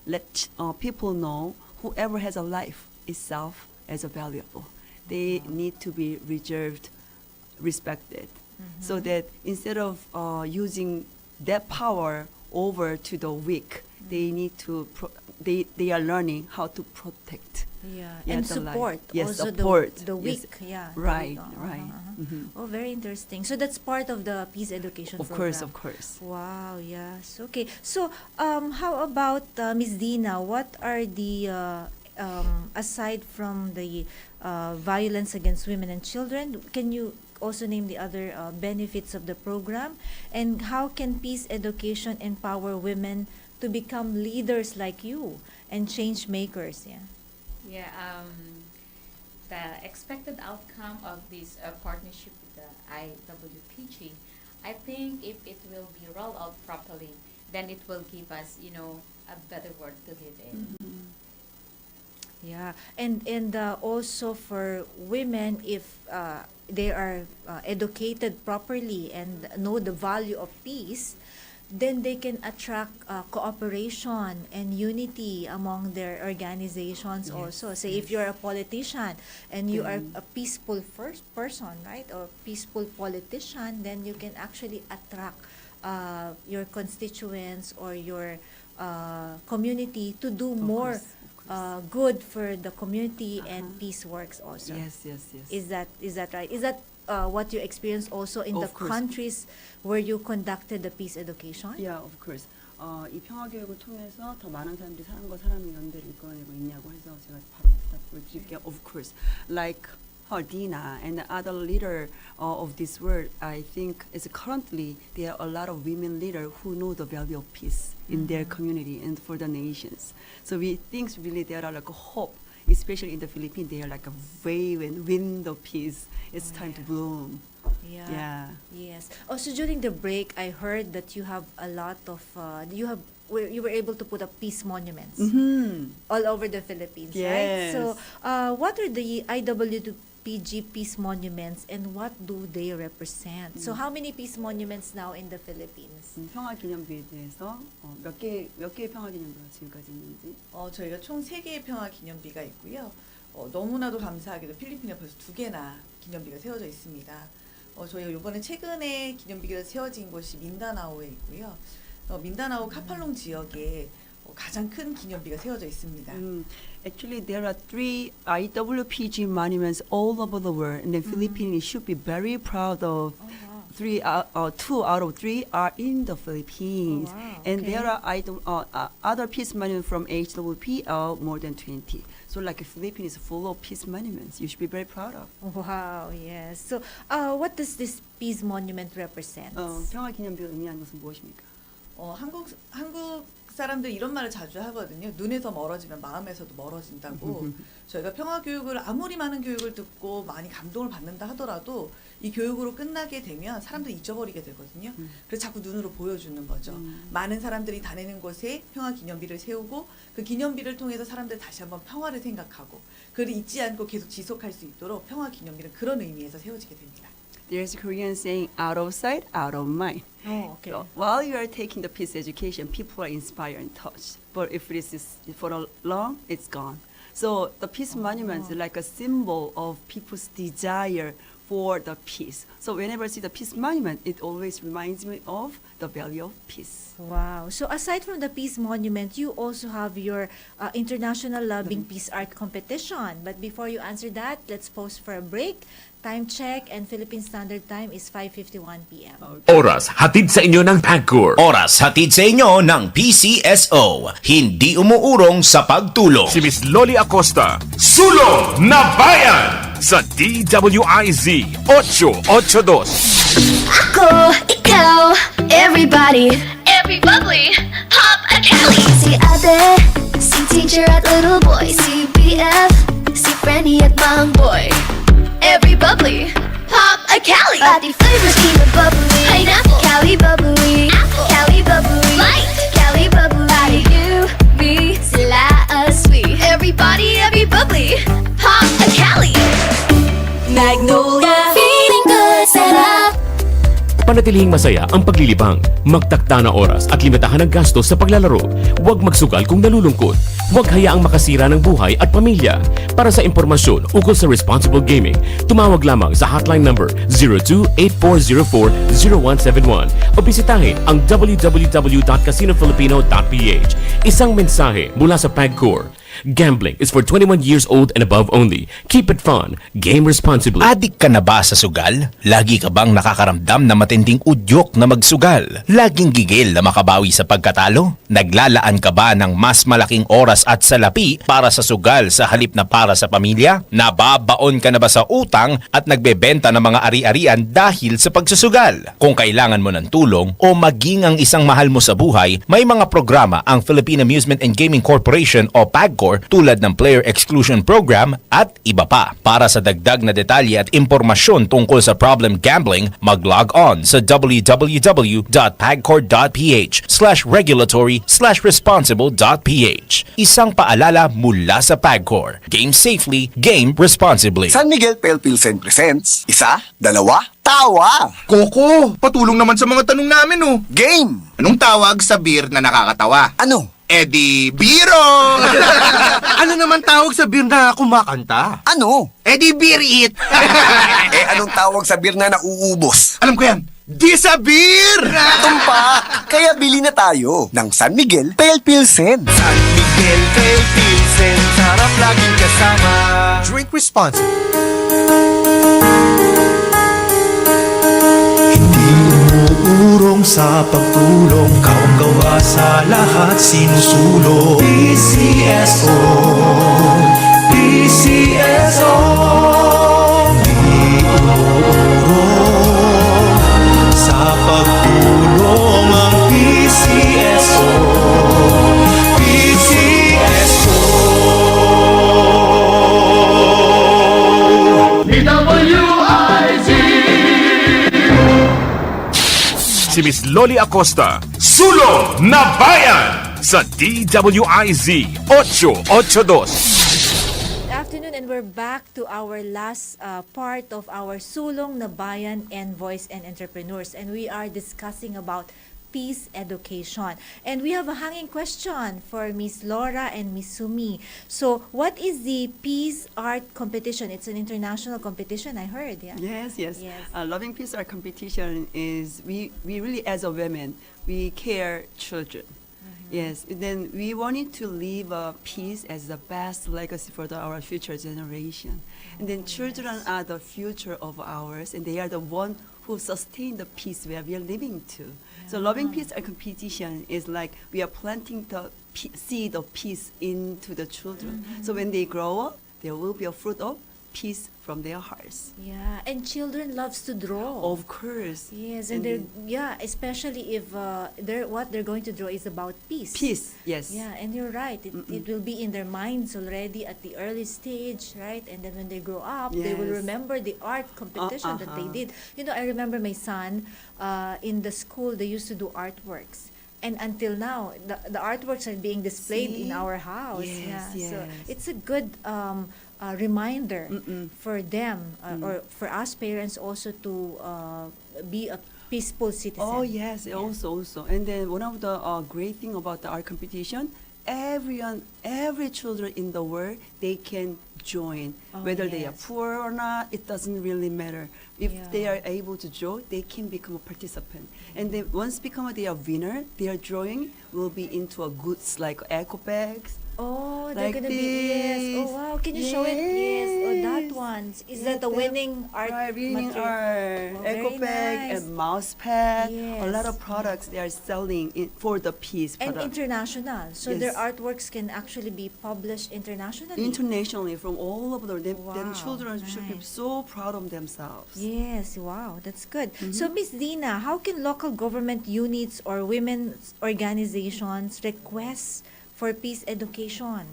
let people know whoever has a life itself as a valuable. They need to be reserved, respected, so that instead of using that power over to the weak, they need to they are learning how to protect. And the life. support Yes, also support. the weak. Yes. Yeah. Right, Uh-huh, right. Oh, very interesting. So that's part of the peace education Of program. course, of course. Wow, yes. Okay. So, how about Ms. Dina? What are the aside from the violence against women and children, can you also name the other benefits of the program? And how can peace education empower women to become leaders like you and change makers? Yeah. Yeah, the expected outcome of this partnership with the IWPG, I think if it will be rolled out properly, then it will give us, a better world to live in. Yeah, and also for women, if they are educated properly and know the value of peace, then they can attract cooperation and unity among their organizations also. Say if you're a politician and you are a peaceful first person, right, or peaceful politician, then you can actually attract your constituents or your community to do more good for the community and peace works also. Yes, yes, yes. Is that right? Is that what you experienced also in the Of course. countries where you conducted the peace education? Yeah, of course. 이 평화 교육을 통해서 더 많은 사람들이 사람과 사람의 연대를 이끌어내고 있냐고 해서 제가 바로 대답을 드릴게요. Of course. Like Dina and the other leader of this world, I think is currently there are a lot of women leaders who know the value of peace in their community and for the nations. So we think really there are like a hope, especially in the Philippines. They are like a wave and wind of peace. It's time to bloom. Yeah. Yes. Also, during the break, I heard that you have a lot of you were able to put up peace monuments all over the Philippines, right? Yes. So, what are the IWPG peace monuments and what do they represent? So, how many peace monuments now in the Philippines? 평화 기념비에 대해서 몇 개의 평화 기념비가 지금까지 있는지? 저희가 총 3개의 평화 기념비가 있고요. 너무나도 감사하게도 필리핀에 벌써 2개나 기념비가 세워져 있습니다. 저희가 이번에 최근에 기념비가 세워진 곳이 민다나오에 있고요. 민다나오 카팔롱 지역에 가장 큰 기념비가 세워져 있습니다. Actually, there are 3 IWPG monuments all over the world, and the Philippines should be very proud of. 2 out of 3 are in the Philippines, and there are other peace monuments from HWPL more than 20. So, like Philippines is full of peace monuments. You should be very proud of. Wow, yes. So, what does this peace monument represent? 평화 기념비가 의미하는 것은 무엇입니까? 한국 사람들 이런 말을 자주 하거든요. 눈에서 멀어지면 마음에서도 멀어진다고. 저희가 평화 교육을 아무리 많은 교육을 듣고 많이 감동을 받는다 하더라도 이 교육으로 끝나게 되면 사람들이 잊어버리게 되거든요. 그래서 자꾸 눈으로 보여주는 거죠. 많은 사람들이 다니는 곳에 평화 기념비를 세우고 그 기념비를 통해서 사람들 다시 한번 평화를 생각하고 그를 잊지 않고 계속 지속할 수 있도록 평화 기념비는 그런 의미에서 세워지게 됩니다. There's a Korean saying, out of sight, out of mind. Oh, okay. So while you are taking the peace education, people are inspired and touched. But if it is for long, it's gone. So the peace monument is like a symbol of people's desire for the peace. So whenever I see the peace monument, it always reminds me of the value of peace. Wow. So aside from the Peace Monument, you also have your International Loving Peace Art Competition. But before you answer that, let's pause for a break. Time check and Philippine Standard Time is 5:51 p.m. Oras hatid sa inyo ng PAGCOR. Oras hatid sa inyo ng PCSO. Hindi umuurong sa pagtulong. Si Miss Loli Acosta, Sulong na Bayan sa DWIZ 882. Ako, ikaw, everybody, every bubbly, pop a Kelly. Si ate, si teacher at little boy, si BF, si Frenny at mang boy. Every bubbly, pop a Cali. Pati flavors keep it bubbly. Pineapple, Cali bubbly. Apple, Cali bubbly. Light, Cali bubbly. Pati you, me, sila sweet. Everybody, every bubbly, pop a Cali. Magnolia, feeling good, sarap. Panatilihing masaya ang paglilibang. Magtakda na oras at limitahan ang gastos sa paglalaro. Huwag magsugal kung nalulungkot. Huwag hayaang makasira ng buhay at pamilya. Para sa impormasyon ukol sa responsible gaming, tumawag lamang sa hotline number 02-8404-0171 o bisitahin ang www.casinofilipino.ph. Isang mensahe mula sa PAGCOR. Gambling is for 21 years old and above only. Keep it fun. Game responsibly. Adik ka na ba sa sugal? Lagi ka bang nakakaramdam na matinding udyok na magsugal? Laging gigil na makabawi sa pagkatalo? Naglalaan ka ba ng mas malaking oras at salapi para sa sugal sa halip na para sa pamilya? Nababaon ka na ba sa utang at nagbebenta ng mga ari-arian dahil sa pagsusugal? Kung kailangan mo ng tulong o maging ang isang mahal mo sa buhay, may mga programa ang Philippine Amusement and Gaming Corporation o PAGCOR tulad ng Player Exclusion Program at iba pa. Para sa dagdag na detalye at impormasyon tungkol sa problem gambling, mag-log on sa www.pagcor.ph/regulatory/responsible.ph. Isang paalala mula sa PAGCOR. Game safely, game responsibly. San Miguel Pale Pilsen presents Isa, Dalawa, Tawa! Coco, patulong naman sa mga tanong namin oh. Game! Anong tawag sa beer na nakakatawa? Ano? Edi Biro! Ano naman tawag sa beer na kumakanta? Ano? Edi Beer It! Anong tawag sa beer na nauubos? Alam ko yan! Di sa beer! Tumpak! Kaya bili na tayo ng San Miguel Pale Pilsen. San Miguel Pale Pilsen, sarap laging kasama. Drink responsibly. Urong sa pagtulong, kawang-gawa sa lahat sinusulong. PCSO, PCSO, di urong sa pagtulong ang PCSO, PCSO. DWIZ. Si Miss Loli Acosta, Sulong na Bayan sa DWIZ 882. Good afternoon and we're back to our last part of our Sulong na Bayan Envoys and Entrepreneurs, and we are discussing about peace education. And we have a hanging question for Miss Laura and Miss Sumi. So, what is the Peace Art Competition? It's an international competition, I heard, yeah? Yes. Loving Peace Art Competition is, we really, as a women, we care children. Yes, then we wanted to leave peace as the best legacy for our future generation. And then children are the future of ours, and they are the one who sustain the peace where we are living to. So Loving Peace Art Competition is like we are planting the seed of peace into the children. So when they grow up, there will be a fruit of peace from their hearts. Yeah, and children loves to draw. Of course. Yes, and especially if what they're going to draw is about peace. Peace, yes. Yeah, and you're right. It will be in their minds already at the early stage, right? And then when they grow up, they will remember the art competition that they did. You know, I remember my son in the school, they used to do artworks. And until now, the artworks are being displayed in our house. Yes. So it's a good reminder for them or for us parents also to be a peaceful citizen. Oh yes, also. And then one of the great thing about the art competition, every children in the world, they can join. Oh, Whether they are yes. poor or not, it doesn't really matter. If Yeah. they are able to join, they can become a participant. And then once become they are winner, their drawing will be into a goods like eco bags. Oh, they're Like gonna be, yes. Oh this. wow, can you show it? Yes. Oh, that Yes. one. Is Yes, that the they- winning art Right, winning material? art, Oh, eco very bag nice. and mouse pad. A lot Yes. of products they are selling for the peace And product. international. So their Yes. artworks can actually be published internationally. Internationally from all over the world. Then Wow, children should be nice. so proud of themselves. Yes, wow, that's good. Mm-hmm. So, Miss Dina, how can local government units or women's organizations request for peace education?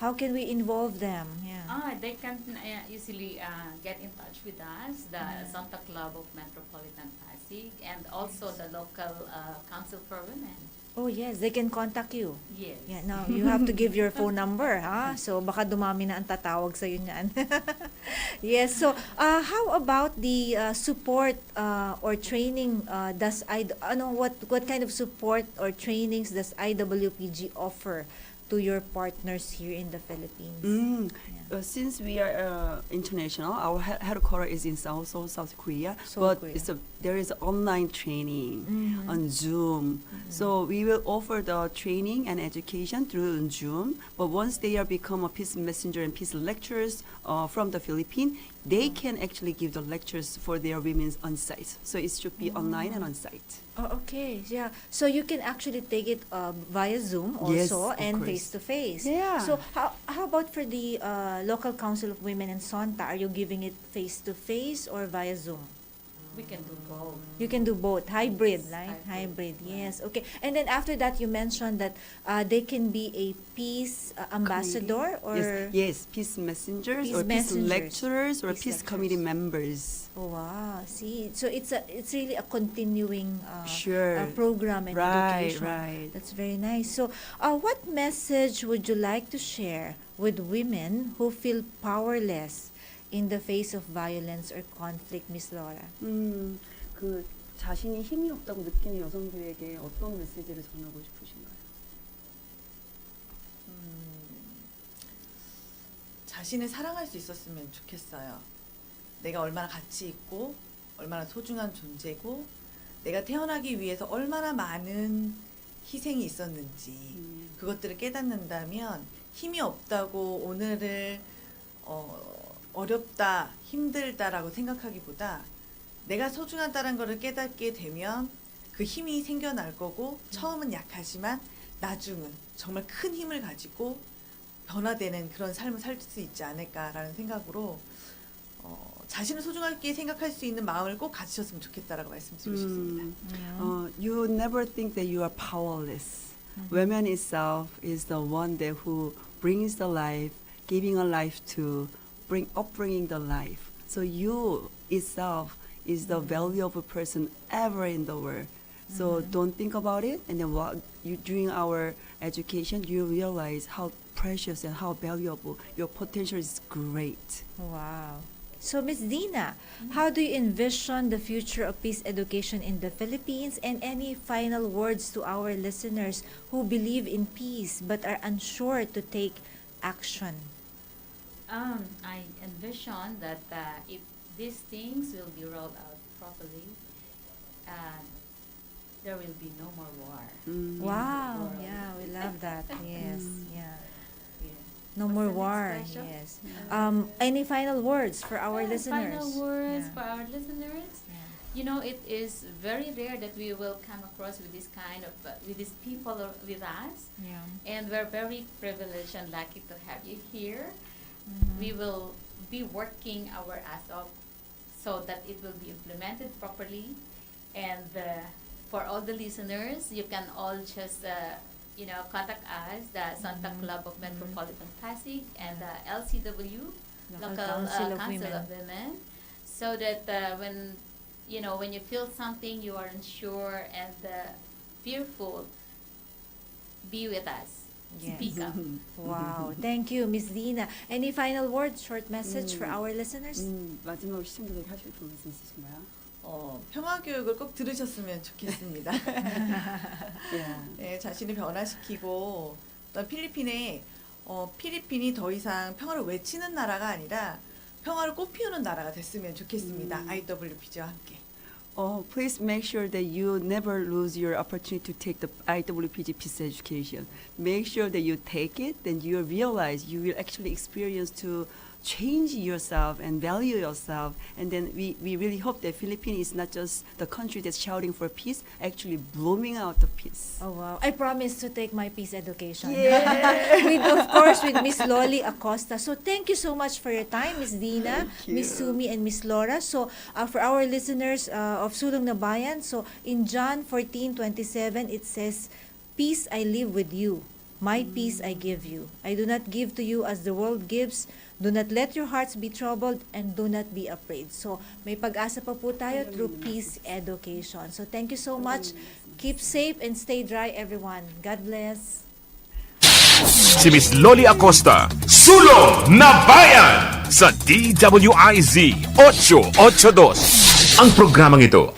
How can we involve them? Yeah. They can easily get in touch with us, the Santa Club of Metropolitan Pasig, and also the local Council for Women. Oh, yes, they can contact you. Yes. Yeah, now you have to give your phone number, ha? So baka dumami na ang tatawag sa niyan. Yes, so how about the support or training what kind of support or trainings does IWPG offer to your partners here in the Philippines? Since we are international, our headquarters is in South Korea, South but Korea. there is online training on Zoom. So we will offer the training and education through Zoom. But once they are become a peace messenger and peace lecturers from the Philippines, they can actually give the lectures for their women on site. So it should be online and on site. Oh, okay. Yeah. So you can actually take it via Zoom Yes, also of and course. face to face. Yeah. So how about for the local council of women in Sonta? Are you giving it face to face or via Zoom? We can do both. You can do both. Hybrid, right? Hybrid. Yes. Okay. And then after that, you mentioned that they can be a peace ambassador or yes, peace messengers Peace or messengers. peace lecturers or Peace peace committee members. Oh, wow. See, so it's really a continuing Sure. program and Right, education. right. That's very nice. So, what message would you like to share with women who feel powerless in the face of violence or conflict, Miss Laura? 그 자신이 힘이 없다고 느끼는 여성들에게 어떤 메시지를 전하고 싶으신가요? 자신을 사랑할 수 있었으면 좋겠어요. 내가 얼마나 가치 있고 얼마나 소중한 존재고 내가 태어나기 위해서 얼마나 많은 희생이 있었는지 그것들을 깨닫는다면 힘이 없다고 오늘을 어렵다, 힘들다라고 생각하기보다 내가 소중하다는 것을 깨닫게 되면 그 힘이 생겨날 거고 처음은 약하지만 나중은 정말 큰 힘을 가지고 변화되는 그런 삶을 살 수 있지 않을까라는 생각으로 자신을 소중하게 생각할 수 있는 마음을 꼭 가지셨으면 좋겠다라고 말씀드리고 싶습니다. You never think that you are powerless. Women itself is the one that who brings the life, giving a life to upbringing the life. So you itself is the valuable person ever in the world. So don't think about it, and then during our education, you realize how precious and how valuable your potential is. Great. Wow. So, Ms. Dina, how do you envision the future of peace education in the Philippines, and any final words to our listeners who believe in peace but are unsure to take action? I envision that if these things will be rolled out properly, there will be no more war. Wow. Yeah, we love that. Yes. Yeah. No What's more the next war. question? Yes. Any final words for our listeners? Final words Yeah. for our listeners. You know, it is very rare that we will come across with this kind of with these people with us, Yeah. and we're very privileged and lucky to have you here. We will be working our ass off so that it will be implemented properly. And for all the listeners, you can all just contact us, the Santa Club of Metropolitan Pasig and the LCW, Local Council of Women, so that when you feel something, you are unsure and fearful, be with us. Yes. Speak up. Wow. Thank you, Ms. Dina. Any final words, short message for our listeners? 마지막으로 시청자들에게 하실 분 말씀 있으신가요? 평화 교육을 꼭 들으셨으면 좋겠습니다. 네, 자신을 변화시키고 또 필리핀에 필리핀이 더 이상 평화를 외치는 나라가 아니라 평화를 꽃피우는 나라가 됐으면 좋겠습니다. IWPG와 함께. Please make sure that you never lose your opportunity to take the IWPG Peace Education. Make sure that you take it, then you realize you will actually experience to change yourself and value yourself. And then we really hope that Philippines is not just the country that's shouting for peace, actually blooming out the peace. Oh wow! I promise to take my peace education. Yeah. Of course, with Miss Loli Acosta. So thank you so much for your time, Miss Dina, Miss Sumi, and Miss Laura. So for our listeners of Sulong na Bayan, so in John 14:27 it says, "Peace I leave with you. My peace I give you. I do not give to you as the world gives. Do not let your hearts be troubled and do not be afraid." So, may pag-asa pa po tayo through peace education. So, thank you so much. Keep safe and stay dry, everyone. God bless. Si Miss Loli Acosta, Sulong na Bayan sa DWIZ 882. Ang programang ito